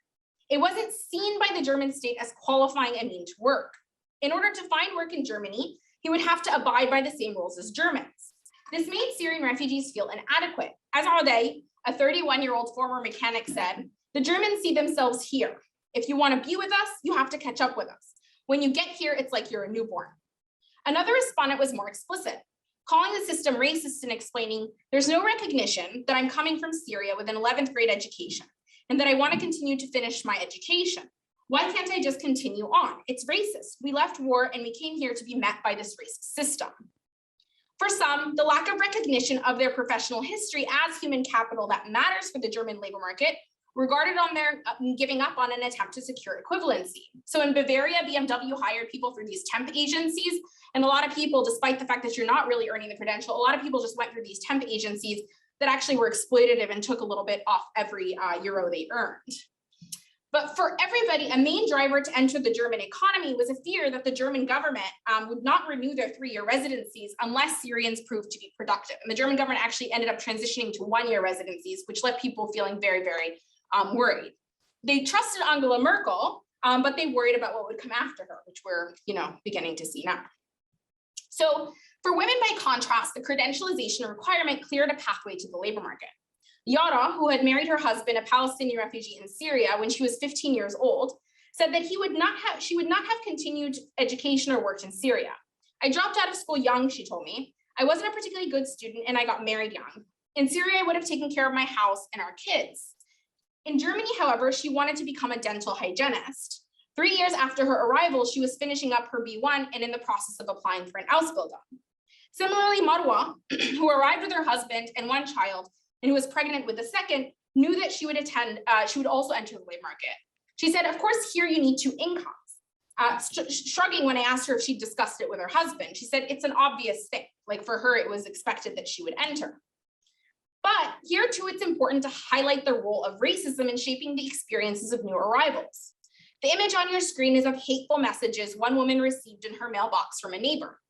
It wasn't seen by the German state as qualifying Amin to work. In order to find work in Germany, he would have to abide by the same rules as Germans. This made Syrian refugees feel inadequate. As are they, a 31-year-old former mechanic said, "The Germans see themselves here. If you want to be with us, you have to catch up with us. When you get here, it's like you're a newborn." Another respondent was more explicit, calling the system racist and explaining, "There's no recognition that I'm coming from Syria with an 11th grade education and that I want to continue to finish my education. Why can't I just continue on? It's racist. We left war and we came here to be met by this racist system." For some, the lack of recognition of their professional history as human capital that matters for the German labor market regarded on their giving up on an attempt to secure equivalency. So in Bavaria, BMW hired people through these temp agencies, and a lot of people, despite the fact that you're not really earning the credential, a lot of people just went through these temp agencies that actually were exploitative and took a little bit off every euro they earned. But for everybody, a main driver to enter the German economy was a fear that the German government would not renew their 3-year residencies unless Syrians proved to be productive. And the German government actually ended up transitioning to 1-year residencies, which left people feeling very, very worried. They trusted Angela Merkel, but they worried about what would come after her, which we're beginning to see now. So for women, by contrast, the credentialization requirement cleared a pathway to the labor market. Yara, who had married her husband, a Palestinian refugee in Syria, when she was 15 years old, said that she would not have continued education or worked in Syria. "I dropped out of school young," she told me. "I wasn't a particularly good student and I got married young. In Syria, I would have taken care of my house and our kids." In Germany, however, she wanted to become a dental hygienist. 3 years after her arrival, she was finishing up her B1 and in the process of applying for an Ausbildung. Similarly, Marwa, who arrived with her husband and 1 child, and who was pregnant with the second, knew that she would also enter the labor market. She said, "Of course, here you need 2 incomes." Shrugging when I asked her if she discussed it with her husband, she said, "It's an obvious thing. Like for her, it was expected that she would enter." But here too, it's important to highlight the role of racism in shaping the experiences of new arrivals. The image on your screen is of hateful messages one woman received in her mailbox from a neighbor.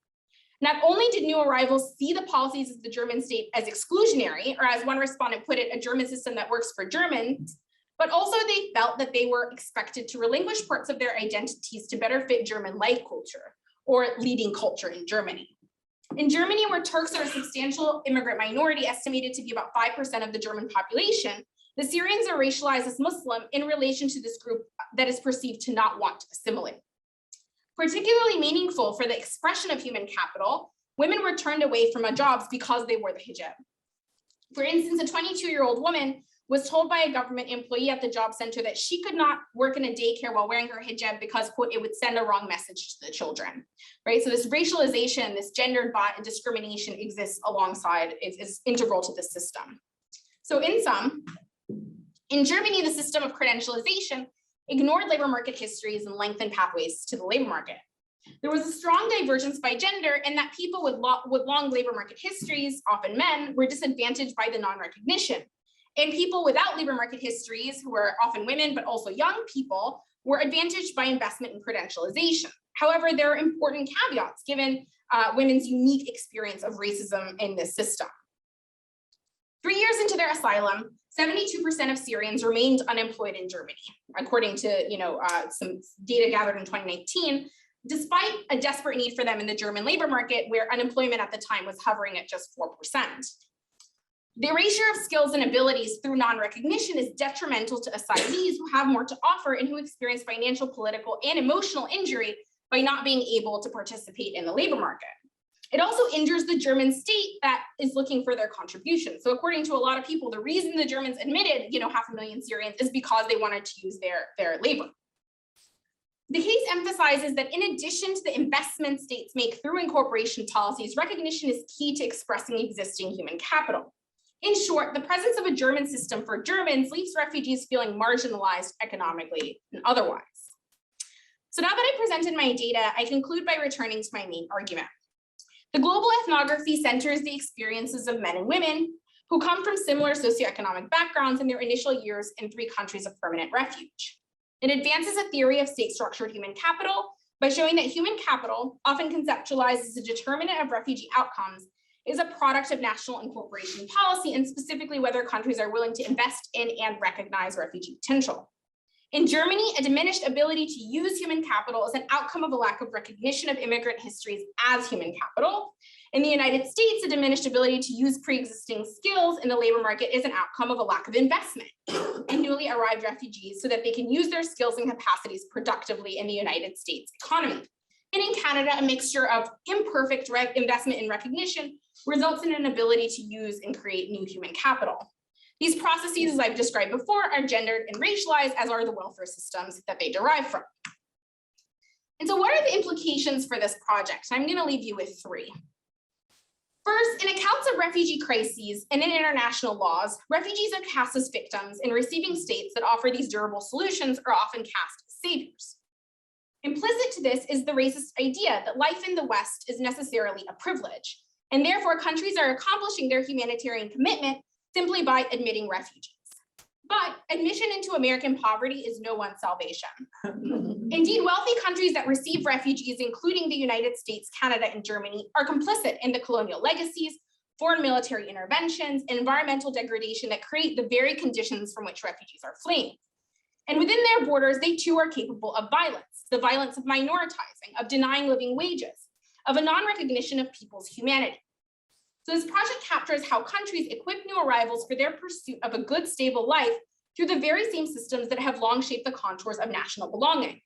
Not only did new arrivals see the policies of the German state as exclusionary, or as one respondent put it, a German system that works for Germans, but also they felt that they were expected to relinquish parts of their identities to better fit German life culture, or leading culture in Germany. In Germany, where Turks are a substantial immigrant minority, estimated to be about 5% of the German population, the Syrians are racialized as Muslim in relation to this group that is perceived to not want to assimilate. Particularly meaningful for the expression of human capital, women were turned away from jobs because they wore the hijab. For instance, a 22-year-old woman was told by a government employee at the job center that she could not work in a daycare while wearing her hijab because, quote, it would send a wrong message to the children, right? So this racialization, this gendered discrimination exists alongside, is integral to the system. So in sum, in Germany, the system of credentialization ignored labor market histories and lengthened pathways to the labor market. There was a strong divergence by gender in that people with long labor market histories, often men, were disadvantaged by the non-recognition. And people without labor market histories, who were often women, but also young people, were advantaged by investment in credentialization. However, there are important caveats given women's unique experience of racism in this system. 3 years into their asylum, 72% of Syrians remained unemployed in Germany, according to some data gathered in 2019, despite a desperate need for them in the German labor market, where unemployment at the time was hovering at just 4%. The erasure of skills and abilities through non-recognition is detrimental to asylees who have more to offer and who experience financial, political, and emotional injury by not being able to participate in the labor market. It also injures the German state that is looking for their contribution. So according to a lot of people, the reason the Germans admitted, 500,000 Syrians is because they wanted to use their labor. The case emphasizes that in addition to the investment states make through incorporation policies, recognition is key to expressing existing human capital. In short, the presence of a German system for Germans leaves refugees feeling marginalized economically and otherwise. So now that I presented my data, I conclude by returning to my main argument. The global ethnography centers the experiences of men and women who come from similar socioeconomic backgrounds in their initial years in 3 countries of permanent refuge. It advances a theory of state-structured human capital by showing that human capital, often conceptualized as a determinant of refugee outcomes, is a product of national incorporation policy, and specifically whether countries are willing to invest in and recognize refugee potential. In Germany, a diminished ability to use human capital is an outcome of a lack of recognition of immigrant histories as human capital. In the United States, a diminished ability to use pre-existing skills in the labor market is an outcome of a lack of investment in newly arrived refugees so that they can use their skills and capacities productively in the United States economy. And in Canada, a mixture of imperfect investment and recognition results in an ability to use and create new human capital. These processes, as I've described before, are gendered and racialized, as are the welfare systems that they derive from. And so what are the implications for this project? I'm going to leave you with 3. First, in accounts of refugee crises and in international laws, refugees are cast as victims, and receiving states that offer these durable solutions are often cast as saviors. Implicit to this is the racist idea that life in the West is necessarily a privilege, and therefore countries are accomplishing their humanitarian commitment simply by admitting refugees. But admission into American poverty is no one's salvation. Indeed, wealthy countries that receive refugees, including the United States, Canada, and Germany, are complicit in the colonial legacies, foreign military interventions, and environmental degradation that create the very conditions from which refugees are fleeing. And within their borders, they too are capable of violence, the violence of minoritizing, of denying living wages, of a non-recognition of people's humanity. So this project captures how countries equip new arrivals for their pursuit of a good, stable life through the very same systems that have long shaped the contours of national belonging.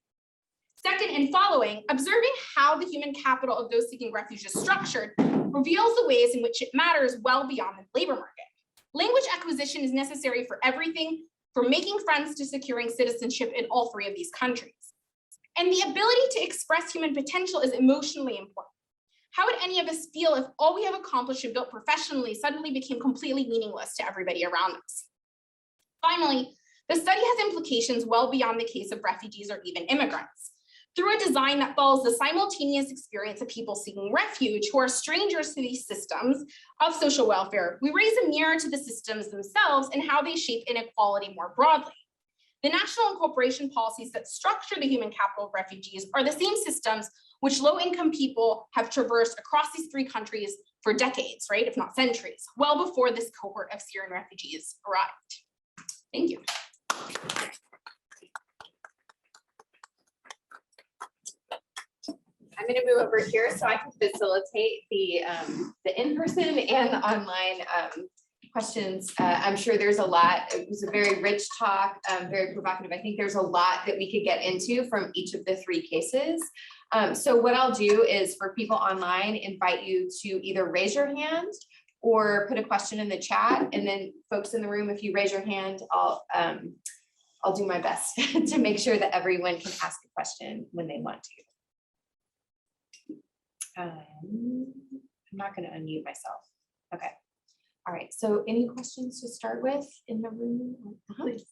Second, and following, observing how the human capital of those seeking refuge is structured reveals the ways in which it matters well beyond the labor market. Language acquisition is necessary for everything from making friends to securing citizenship in all 3 of these countries. And the ability to express human potential is emotionally important. How would any of us feel if all we have accomplished and built professionally suddenly became completely meaningless to everybody around us? Finally, the study has implications well beyond the case of refugees or even immigrants. Through a design that follows the simultaneous experience of people seeking refuge who are strangers to these systems of social welfare, we raise a mirror to the systems themselves and how they shape inequality more broadly. The national incorporation policies that structure the human capital of refugees are the same systems which low-income people have traversed across these 3 countries for decades, right, if not centuries, well before this cohort of Syrian refugees arrived. Thank you. I'm going to move over here so I can facilitate the in-person and the online questions. I'm sure there's a lot. It was a very rich talk, very provocative. I think there's a lot that we could get into from each of the 3 cases. So what I'll do is for people online, invite you to either raise your hand or put a question in the chat. And then folks in the room, if you raise your hand, I'll do my best to make sure that everyone can ask a question when they want to. I'm not going to unmute myself. Okay. All right. So any questions to start with in the room? Please.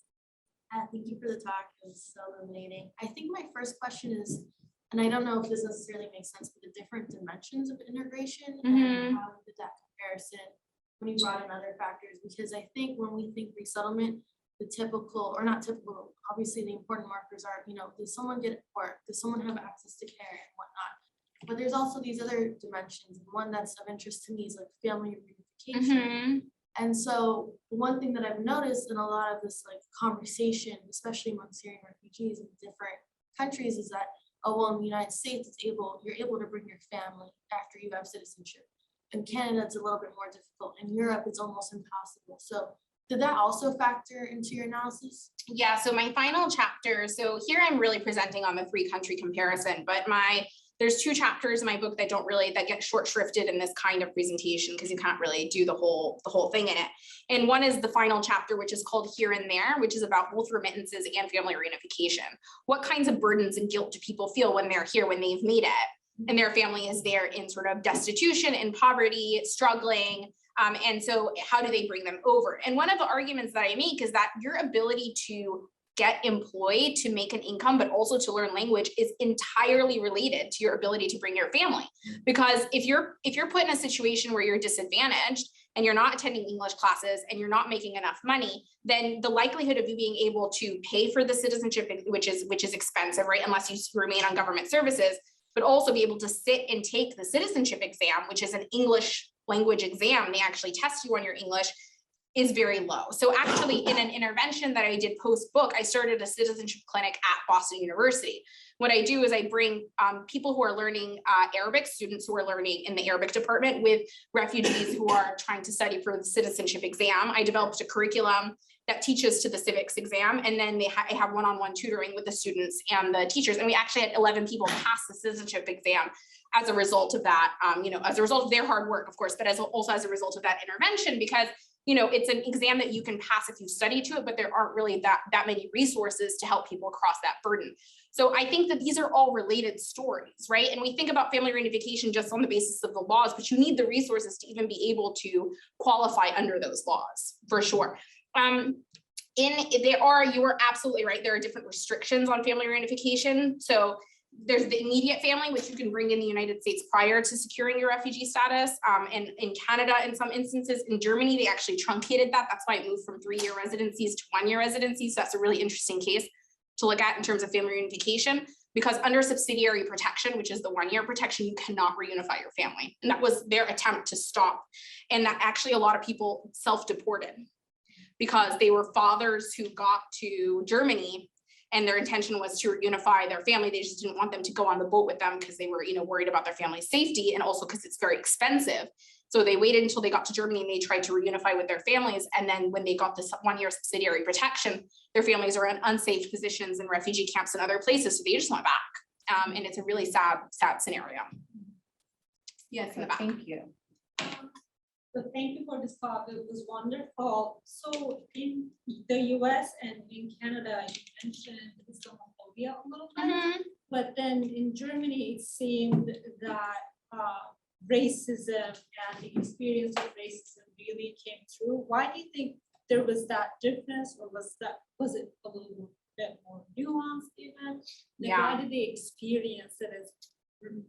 Thank you for the talk. It was so illuminating. I think my first question is, and I don't know if this necessarily makes sense, but the different dimensions of integration and how did that comparison when you brought in other factors? Because I think when we think resettlement, the typical, or not typical, obviously the important markers are, does someone get work? Does someone have access to care and whatnot? But there's also these other dimensions. And one that's of interest to me is like family reunification. And so one thing that I've noticed in a lot of this conversation, especially among Syrian refugees in different countries, is that, oh, well, in the United States, you're able to bring your family after you have citizenship. In Canada, it's a little bit more difficult. In Europe, it's almost impossible. So did that also factor into your analysis? Yeah, so my final chapter, so here I'm really presenting on the 3-country comparison, but my There's 2 chapters in my book that that get short shrifted in this kind of presentation because you can't really do the whole thing in it. And one is the final chapter, which is called Here and There, which is about both remittances and family reunification. What kinds of burdens and guilt do people feel when they're here, when they've made it, and their family is there in sort of destitution and poverty, struggling. And so how do they bring them over? And one of the arguments that I make is that your ability to get employed, to make an income, but also to learn language is entirely related to your ability to bring your family. Because if you're put in a situation where you're disadvantaged and you're not attending English classes and you're not making enough money, then the likelihood of you being able to pay for the citizenship, which is expensive, right? Unless you remain on government services, but also be able to sit and take the citizenship exam, which is an English language exam. They actually test you on your English, is very low. So actually in an intervention that I did post-book, I started a citizenship clinic at Boston University. What I do is I bring people who are learning Arabic, students who are learning in the Arabic department, with refugees who are trying to study for the citizenship exam. I developed a curriculum that teaches to the civics exam, and then I have one-on-one tutoring with the students and the teachers. And we actually had 11 people pass the citizenship exam as a result of that, as a result of their hard work, of course, but also as a result of that intervention, because it's an exam that you can pass if you study to it, but there aren't really that many resources to help people cross that burden. So I think that these are all related stories, right? And we think about family reunification just on the basis of the laws, but you need the resources to even be able to qualify under those laws, for sure. You are absolutely right. There are different restrictions on family reunification. So there's the immediate family, which you can bring in the United States prior to securing your refugee status. And in Canada, in some instances, in Germany, they actually truncated that. That's why it moved from 3-year residencies to 1-year residencies. So that's a really interesting case to look at in terms of family reunification, because under subsidiary protection, which is the 1-year protection, you cannot reunify your family. And that was their attempt to stop. And that actually a lot of people self-deported because they were fathers who got to Germany and their intention was to reunify their family. They just didn't want them to go on the boat with them because they were, worried about their family's safety, and also because it's very expensive. So they waited until they got to Germany and they tried to reunify with their families. And then when they got this 1-year subsidiary protection, their families are in unsafe positions in refugee camps and other places. So they just went back. And it's a really sad scenario. Yes, in the back. Thank you. So thank you for this talk. It was wonderful. So in the US and in Canada, you mentioned Islamophobia a little bit, but then in Germany, it seemed that racism and the experience of racism really came through. Why do you think there was that difference, or was it a little bit more nuanced even? Why did they experience it as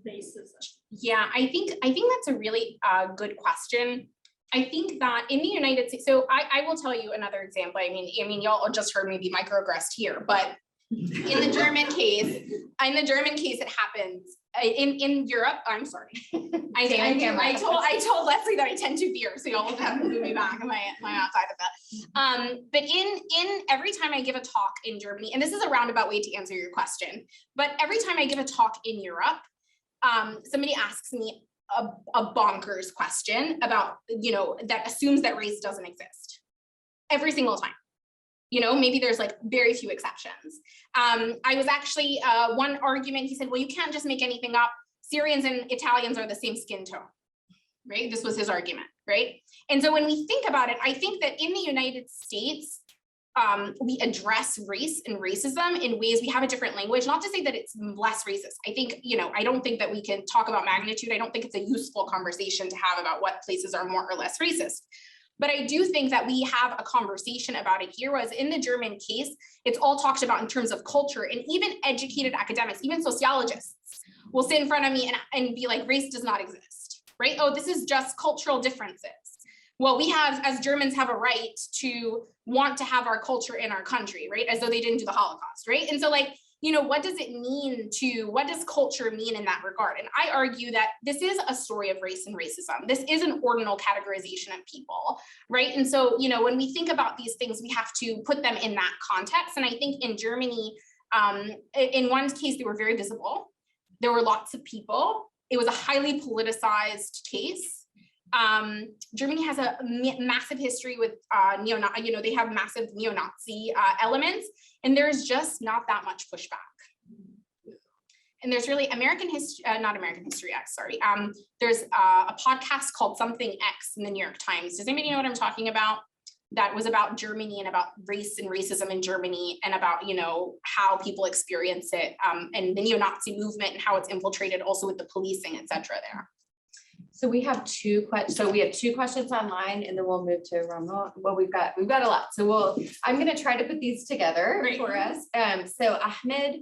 racism? Yeah, I think that's a really good question. I think that in the United States, so I will tell you another example. I mean, y'all just heard me be microaggressed here, but in the German case, it happens in Europe. I'm sorry. I told Leslie that I tend to veer, so y'all will have to move me back. Am I outside of that? But in every time I give a talk in Germany, and this is a roundabout way to answer your question, but every time I give a talk in Europe, somebody asks me a bonkers question about, that assumes that race doesn't exist every single time. Maybe there's like very few exceptions. I was actually, one argument, he said, well, you can't just make anything up. Syrians and Italians are the same skin tone, right? This was his argument, right? And so when we think about it, I think that in the United States, we address race and racism in ways, we have a different language, not to say that it's less racist. I think, I don't think that we can talk about magnitude. I don't think it's a useful conversation to have about what places are more or less racist. But I do think that we have a conversation about it here, whereas in the German case, it's all talked about in terms of culture, and even educated academics, even sociologists will sit in front of me and be like, race does not exist, right? Oh, this is just cultural differences. Well, we as Germans have a right to want to have our culture in our country, right? As though they didn't do the Holocaust, right? And so what does culture mean in that regard? And I argue that this is a story of race and racism. This is an ordinal categorization of people, right? And so, when we think about these things, we have to put them in that context. And I think in Germany, in one case, they were very visible. There were lots of people. It was a highly politicized case. Germany has a massive history with they have massive neo-Nazi elements, and there's just not that much pushback. And there's really American history, not American History X, sorry. There's a podcast called Something X in the New York Times. Does anybody know what I'm talking about? That was about Germany and about race and racism in Germany and about, you know, how people experience it and the neo-Nazi movement and how it's infiltrated also with the policing, et cetera there. So we have two questions online, and then we'll move to Ramon. Well, we've got a lot. So I'm going to try to put these together for us. So Ahmed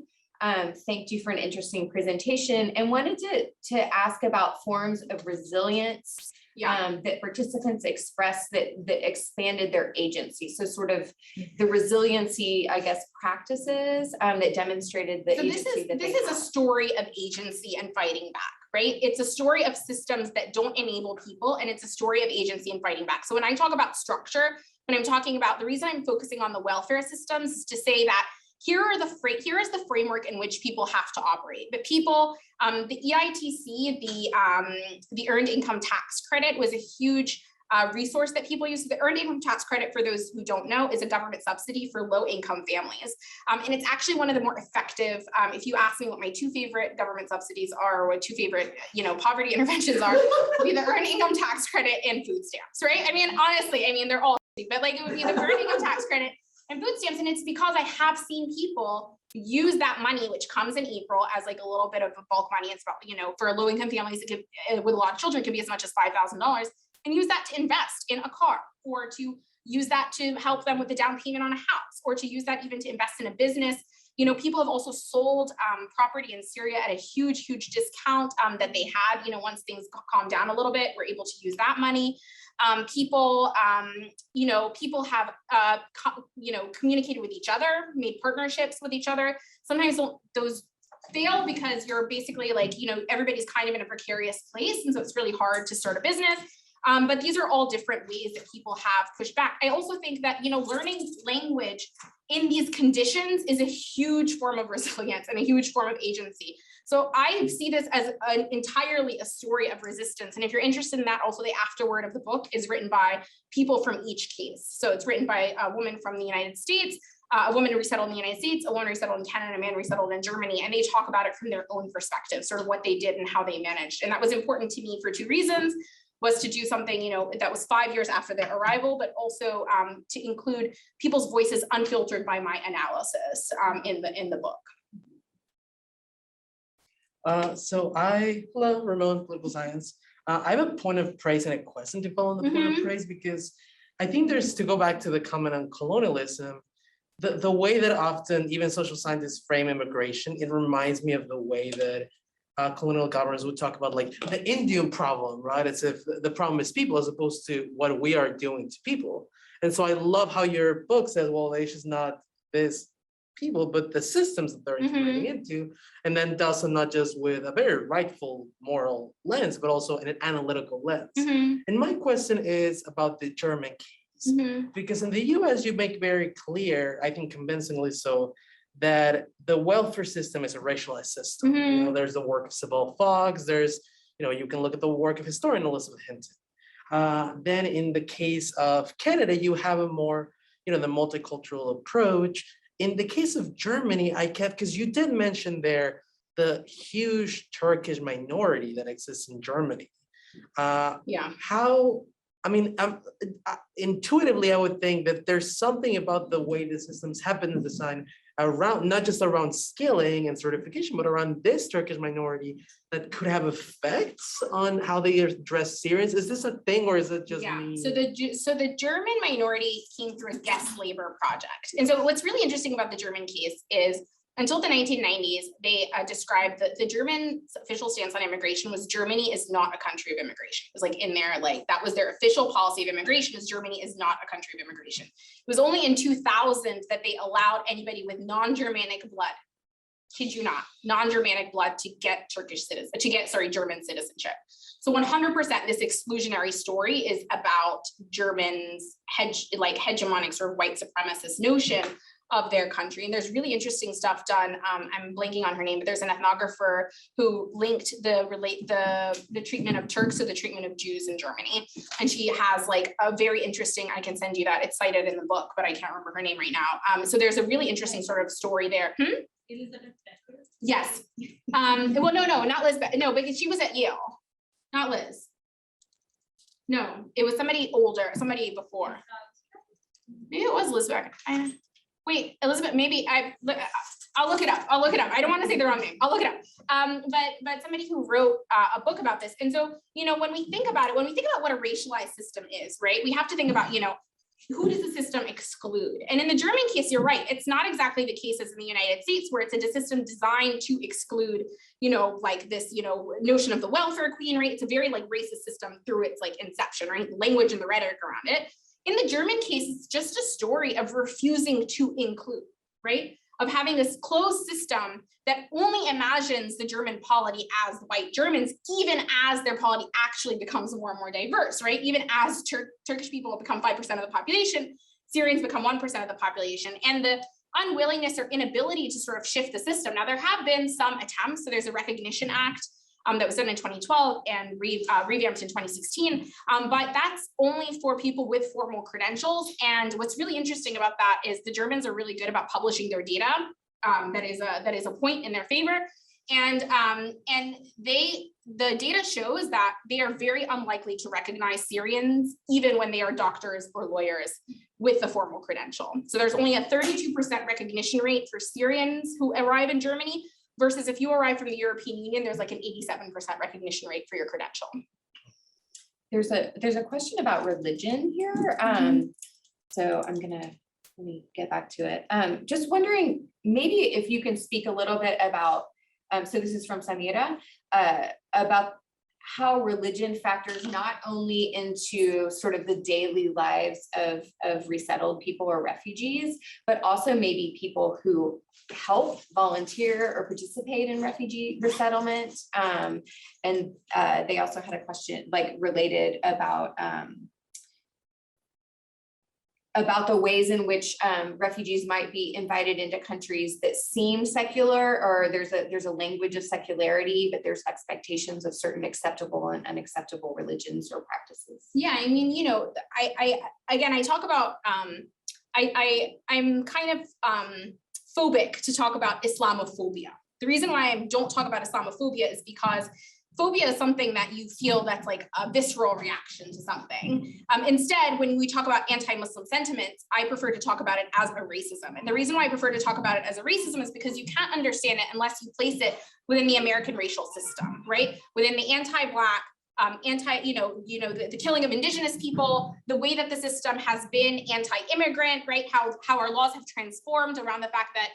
thanked you for an interesting presentation and wanted to ask about forms of resilience that participants expressed that expanded their agency. So sort of the resiliency, I guess, practices that demonstrated the agency. This is a story of agency and fighting back, right? It's a story of systems that don't enable people, and it's a story of agency and fighting back. So when I talk about structure, when I'm talking about the reason I'm focusing on the welfare systems is to say that here is the framework in which people have to operate. But people, the EITC, the Earned Income Tax Credit was a huge resource that people use. The Earned Income Tax Credit, for those who don't know, is a government subsidy for low-income families. And it's actually one of the more effective, if you ask me what my two favorite government subsidies are, or what two favorite, poverty interventions are, would be the Earned Income Tax Credit and food stamps, right? I mean, honestly, they're all, but like it would be the Earned Income Tax Credit and food stamps. And it's because I have seen people use that money, which comes in April, as like a little bit of a bulk money. It's about, for low-income families with a lot of children, it can be as much as $5,000, and use that to invest in a car, or to use that to help them with the down payment on a house, or to use that even to invest in a business. People have also sold property in Syria at a huge discount that they had, once things calmed down a little bit, we're able to use that money. People have, communicated with each other, made partnerships with each other. Sometimes those fail because you're basically like, everybody's kind of in a precarious place. And so it's really hard to start a business. But these are all different ways that people have pushed back. I also think that, learning language in these conditions is a huge form of resilience and a huge form of agency. So I see this as entirely a story of resistance. And if you're interested in that, also the afterword of the book is written by people from each case. So it's written by a woman from the United States, a woman who resettled in the United States, a woman resettled in Canada, and a man resettled in Germany. And they talk about it from their own perspective, sort of what they did and how they managed. And that was important to me for two reasons. Was to do something, that was 5 years after their arrival, but also to include people's voices unfiltered by my analysis in the book. Hello, Ramon, political science. I have a point of praise and a question to follow on the point of praise, because I think to go back to the comment on colonialism, the way that often even social scientists frame immigration, it reminds me of the way that colonial governments would talk about like the Indian problem, right? It's if the problem is people as opposed to what we are doing to people. And so I love how your book says, well, it's just not this people, but the systems that they're integrating into, and then does so not just with a very rightful moral lens, but also an analytical lens. And my question is about the German case, because in the US, you make very clear, I think convincingly so, that the welfare system is a racialized system. There's the work of Sybil Fox, there's, you can look at the work of historian Elizabeth Hinton. Then in the case of Canada, you have a more, the multicultural approach. In the case of Germany, because you did mention there, the huge Turkish minority that exists in Germany. Intuitively, I would think that there's something about the way the systems have been designed around, not just around skilling and certification, but around this Turkish minority that could have effects on how they address Syrians. Is this a thing, or is it just me? So the German minority came through a guest labor project. And so what's really interesting about the German case is until the 1990s, they described that the German's official stance on immigration was Germany is not a country of immigration. It was like in there, like that was their official policy of immigration, is Germany is not a country of immigration. It was only in 2000 that they allowed anybody with non-Germanic blood, kid you not, non-Germanic blood to get German citizenship. So 100% this exclusionary story is about Germans' hegemonic sort of white supremacist notion of their country. And there's really interesting stuff done. I'm blanking on her name, but there's an ethnographer who linked the treatment of Turks to the treatment of Jews in Germany. And she has like a very interesting, I can send you that, it's cited in the book, but I can't remember her name right now. So there's a really interesting sort of story there. Elizabeth Becker. Yes. Well, no, not Liz, no, because she was at Yale, not Liz. No, it was somebody older, somebody before. Maybe it was Elizabeth. Wait, Elizabeth, maybe I'll look it up. I don't want to say the wrong name. I'll look it up. But somebody who wrote a book about this. And so, when we think about it, when we think about what a racialized system is, right, we have to think about, who does the system exclude? And in the German case, you're right. It's not exactly the case as in the United States, where it's a system designed to exclude, like this, notion of the welfare queen, right? It's a very like racist system through its like inception, right? Language and the rhetoric around it. In the German case, it's just a story of refusing to include, right? Of having this closed system that only imagines the German polity as white Germans, even as their polity actually becomes more and more diverse, right? Even as Turkish people become 5% of the population, Syrians become 1% of the population, and the unwillingness or inability to sort of shift the system. Now, there have been some attempts. So there's a Recognition Act that was done in 2012 and revamped in 2016, but that's only for people with formal credentials. And what's really interesting about that is the Germans are really good about publishing their data. That is a point in their favor. And the data shows that they are very unlikely to recognize Syrians, even when they are doctors or lawyers with the formal credential. So there's only a 32% recognition rate for Syrians who arrive in Germany, versus if you arrive from the European Union, there's like an 87% recognition rate for your credential. There's a question about religion here. So let me get back to it. Just wondering, maybe if you can speak a little bit about, so this is from Samira, about how religion factors not only into sort of the daily lives of resettled people or refugees, but also maybe people who help volunteer or participate in refugee resettlement. And they also had a question like related about the ways in which refugees might be invited into countries that seem secular, or there's a language of secularity, but there's expectations of certain acceptable and unacceptable religions or practices. Yeah, I mean, I talk about, I'm kind of phobic to talk about Islamophobia. The reason why I don't talk about Islamophobia is because phobia is something that you feel that's like a visceral reaction to something. Instead, when we talk about anti-Muslim sentiments, I prefer to talk about it as a racism. And the reason why I prefer to talk about it as a racism is because you can't understand it unless you place it within the American racial system, right? Within the anti-Black, the killing of indigenous people, the way that the system has been anti-immigrant, right? How our laws have transformed around the fact that,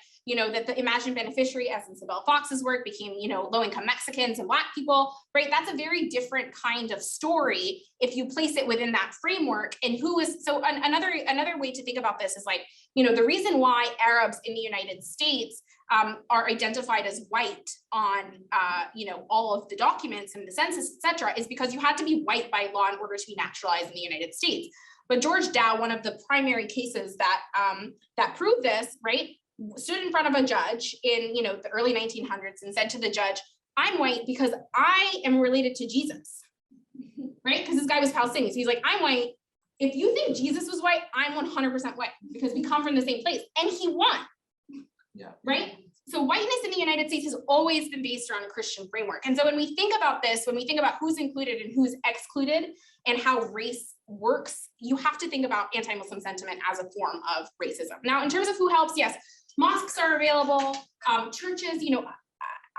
that the imagined beneficiary, as in Sybil Fox's work, became, low-income Mexicans and Black people, right? That's a very different kind of story if you place it within that framework. And another way to think about this is like, the reason why Arabs in the United States are identified as white on, all of the documents and the census, et cetera, is because you had to be white by law in order to be naturalized in the United States. But George Dow, one of the primary cases that proved this, right, stood in front of a judge in, the early 1900s and said to the judge, "I'm white because I am related to Jesus," right? Because this guy was Palestinian. So he's like, "I'm white. If you think Jesus was white, I'm 100% white because we come from the same place." And he won. Yeah. Right? So whiteness in the United States has always been based around a Christian framework. And so when we think about this, when we think about who's included and who's excluded and how race works, you have to think about anti-Muslim sentiment as a form of racism. Now, in terms of who helps, yes, mosques are available, churches,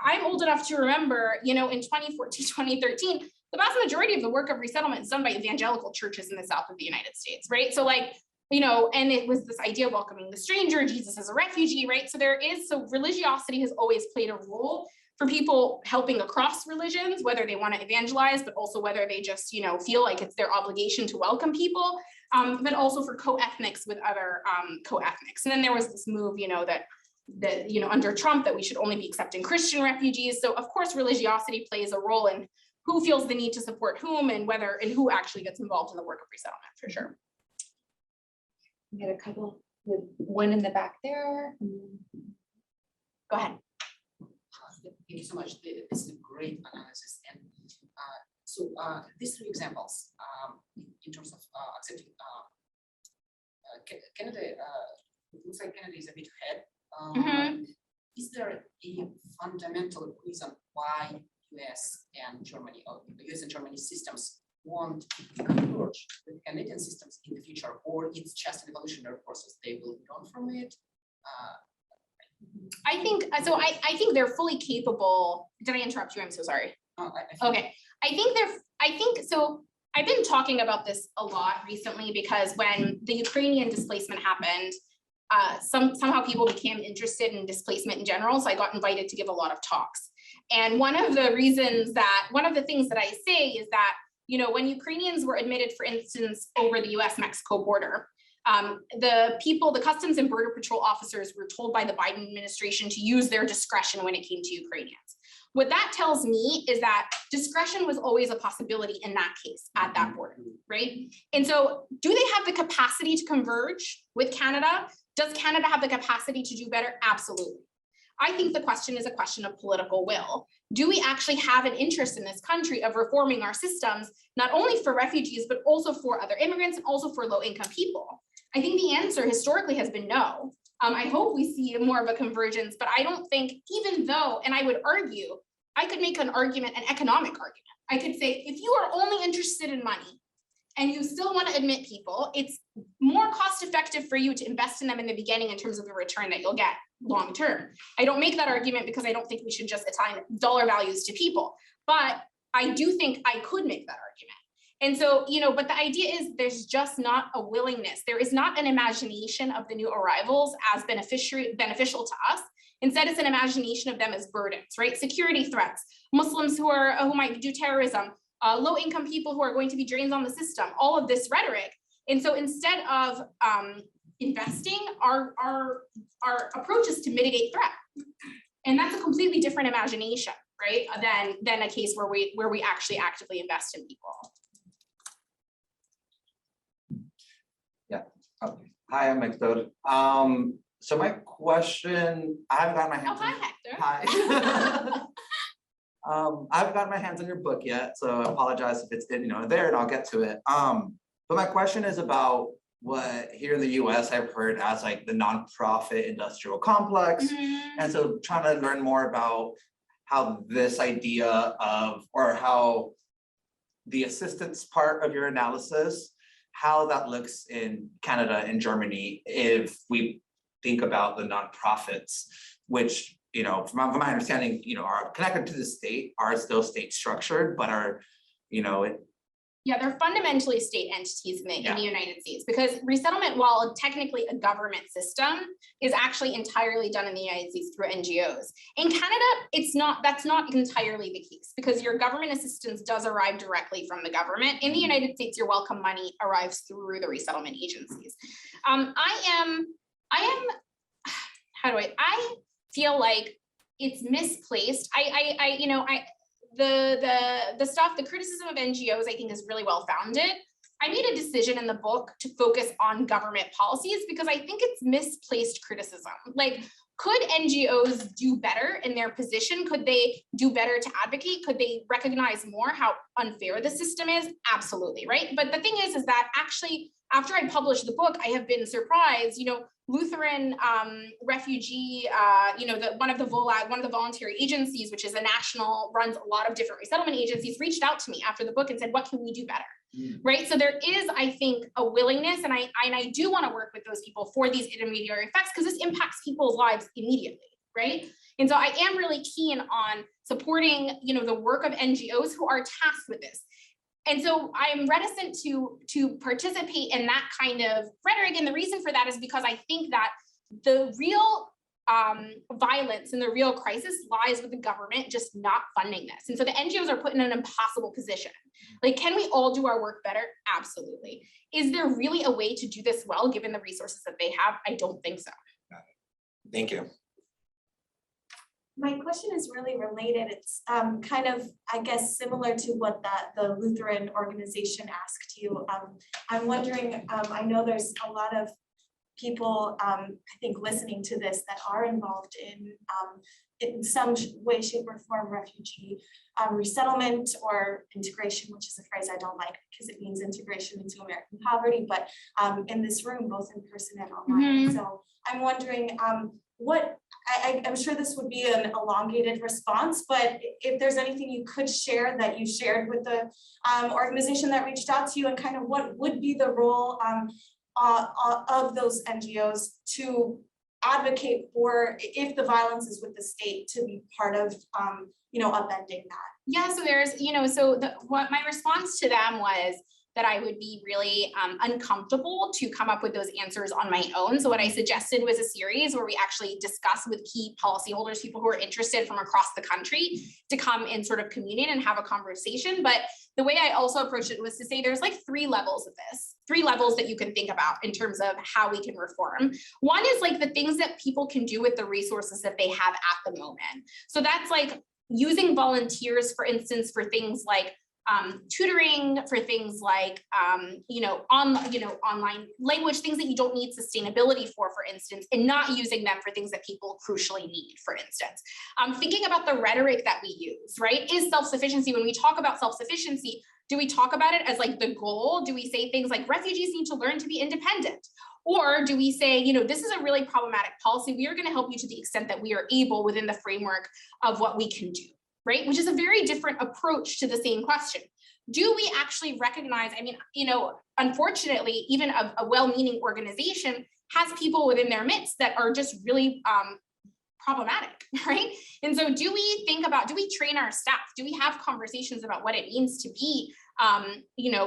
I'm old enough to remember, in 2014, 2013, the vast majority of the work of resettlement is done by evangelical churches in the South of the United States, right? So like, and it was this idea of welcoming the stranger, Jesus as a refugee, right? So religiosity has always played a role for people helping across religions, whether they want to evangelize, but also whether they just, feel like it's their obligation to welcome people, but also for co-ethnics with other co-ethnics. And then there was this move, that under Trump, that we should only be accepting Christian refugees. So of course, religiosity plays a role in who feels the need to support whom and who actually gets involved in the work of resettlement, for sure. We had a couple, one in the back there. Go ahead. Thank you so much. This is a great analysis. And these three examples in terms of accepting Canada, it looks like Canada is a bit ahead. is there a fundamental reason why US and Germany, or the US and Germany systems want to converge with Canadian systems in the future, or it's just an evolutionary process, they will learn from it? I think so. I think they're fully capable. Did I interrupt you? I'm so sorry. Okay. I think so. I've been talking about this a lot recently because when the Ukrainian displacement happened, somehow people became interested in displacement in general. So I got invited to give a lot of talks. And one of the things that I say is that, you know, when Ukrainians were admitted, for instance, over the US-Mexico border, the Customs and Border Patrol officers were told by the Biden administration to use their discretion when it came to Ukrainians. What that tells me is that discretion was always a possibility in that case at that border, right? And so do they have the capacity to converge with Canada? Does Canada have the capacity to do better? Absolutely. I think the question is a question of political will. Do we actually have an interest in this country of reforming our systems, not only for refugees, but also for other immigrants and also for low-income people? I think the answer historically has been no. I hope we see more of a convergence, but I don't think, even though, and I would argue, I could make an argument, an economic argument. I could say, if you are only interested in money and you still want to admit people, it's more cost effective for you to invest in them in the beginning in terms of the return that you'll get long term. I don't make that argument because I don't think we should just assign dollar values to people, but I do think I could make that argument. And so, you know, but the idea is there's just not a willingness. There is not an imagination of the new arrivals as beneficial to us. Instead, it's an imagination of them as burdens, right? Security threats, Muslims who might do terrorism, low-income people who are going to be drains on the system, all of this rhetoric. And so instead of investing, our approach is to mitigate threat. And that's a completely different imagination, right? Than a case where we actually actively invest in people. Yeah. Okay. Hi, I'm Hector. So my question, I haven't got my hands. Oh, hi, Hector. Hi. I haven't got my hands on your book yet, so I apologize if it's there, and I'll get to it. But my question is about what here in the U.S. I've heard as like the nonprofit industrial complex, and so trying to learn more about how this idea of, or how the assistance part of your analysis, how that looks in Canada and Germany if we think about the nonprofits, which, you know, from my understanding, you know, are connected to the state, are still state structured, but are, you know, yeah, they're fundamentally state entities in the United States, because resettlement, while technically a government system, is actually entirely done in the United States through NGOs. In Canada, that's not entirely the case, because your government assistance does arrive directly from the government. In the United States, your welcome money arrives through the resettlement agencies. I feel like it's misplaced. The criticism of NGOs, I think, is really well founded. I made a decision in the book to focus on government policies because I think it's misplaced criticism. Like, could NGOs do better in their position? Could they do better to advocate? Could they recognize more how unfair the system is? Absolutely, right? But the thing is that actually, after I published the book, I have been surprised, you know, Lutheran Refugee, one of the voluntary agencies, which is a national, runs a lot of different resettlement agencies, reached out to me after the book and said, what can we do better? Right? So there is, I think, a willingness, and I do want to work with those people for these intermediary effects, because this impacts people's lives immediately, right? And so I am really keen on supporting, you know, the work of NGOs who are tasked with this. And so I'm reticent to participate in that kind of rhetoric. And the reason for that is because I think that the real violence and the real crisis lies with the government just not funding this. And so the NGOs are put in an impossible position. Like, can we all do our work better? Absolutely. Is there really a way to do this well, given the resources that they have? I don't think so. Thank you. My question is really related. It's kind of, I guess, similar to what the Lutheran organization asked you. I'm wondering, I know there's a lot of people, I think, listening to this that are involved in some way, shape, or form refugee resettlement or integration, which is a phrase I don't like because it means integration into American poverty, but in this room, both in person and online. So I'm wondering, I'm sure this would be an elongated response, but if there's anything you could share that you shared with the organization that reached out to you, and kind of what would be the role of those NGOs to advocate for, if the violence is with the state, to be part of upending that. Yeah, so there's, what my response to them was that I would be really uncomfortable to come up with those answers on my own. So what I suggested was a series where we actually discuss with key policyholders, people who are interested from across the country, to come and sort of commune and have a conversation. But the way I also approached it was to say there's like 3 levels of this, 3 levels that you can think about in terms of how we can reform. One is like the things that people can do with the resources that they have at the moment. So that's like using volunteers, for instance, for things like tutoring, for things like online language, things that you don't need sustainability for instance, and not using them for things that people crucially need, for instance. Thinking about the rhetoric that we use, right? Is self-sufficiency, when we talk about self-sufficiency, do we talk about it as like the goal? Do we say things like refugees need to learn to be independent? Or do we say, this is a really problematic policy. We are going to help you to the extent that we are able within the framework of what we can do, right? Which is a very different approach to the same question. Do we actually recognize, unfortunately, even a well-meaning organization has people within their midst that are just really problematic, right? And so do we train our staff? Do we have conversations about what it means to be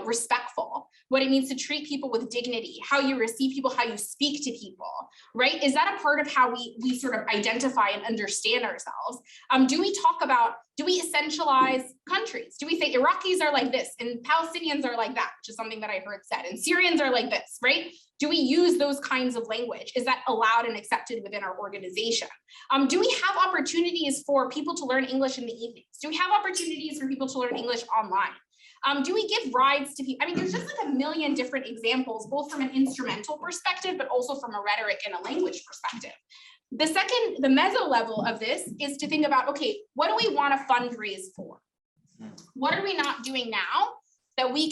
respectful, what it means to treat people with dignity, how you receive people, how you speak to people, right? Is that a part of how we sort of identify and understand ourselves? Do we essentialize countries? Do we say Iraqis are like this and Palestinians are like that, which is something that I heard said, and Syrians are like this, right? Do we use those kinds of language? Is that allowed and accepted within our organization? Do we have opportunities for people to learn English in the evenings? Do we have opportunities for people to learn English online? Do we give rides to people? There's just like a million different examples, both from an instrumental perspective, but also from a rhetoric and a language perspective. The meso level of this is to think about, okay, what do we want to fundraise for? What are we not doing now that we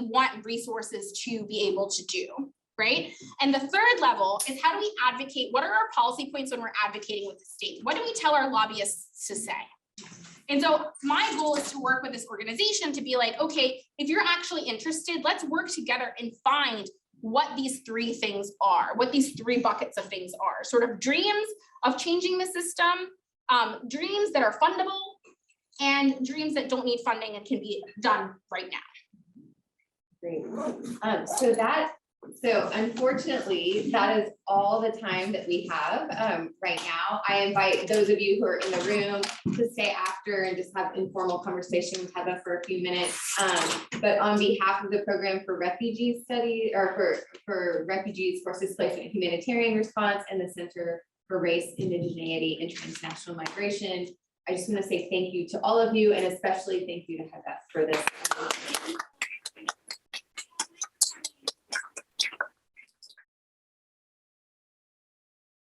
want resources to be able to do, right? And the third level is, how do we advocate? What are our policy points when we're advocating with the state? What do we tell our lobbyists to say? And so my goal is to work with this organization to be like, okay, if you're actually interested, let's work together and find what these 3 things are, what these 3 buckets of things are, sort of dreams of changing the system, dreams that are fundable, and dreams that don't need funding and can be done right now. Great. So unfortunately, that is all the time that we have right now. I invite those of you who are in the room to stay after and just have informal conversation with Heba for a few minutes. But on behalf of the Program for Refugee Study, or for Refugees, Forced Displacement and Humanitarian Response, and the Center for Race, Indigeneity, and Transnational Migration, I just want to say thank you to all of you, and especially thank you to Heba for this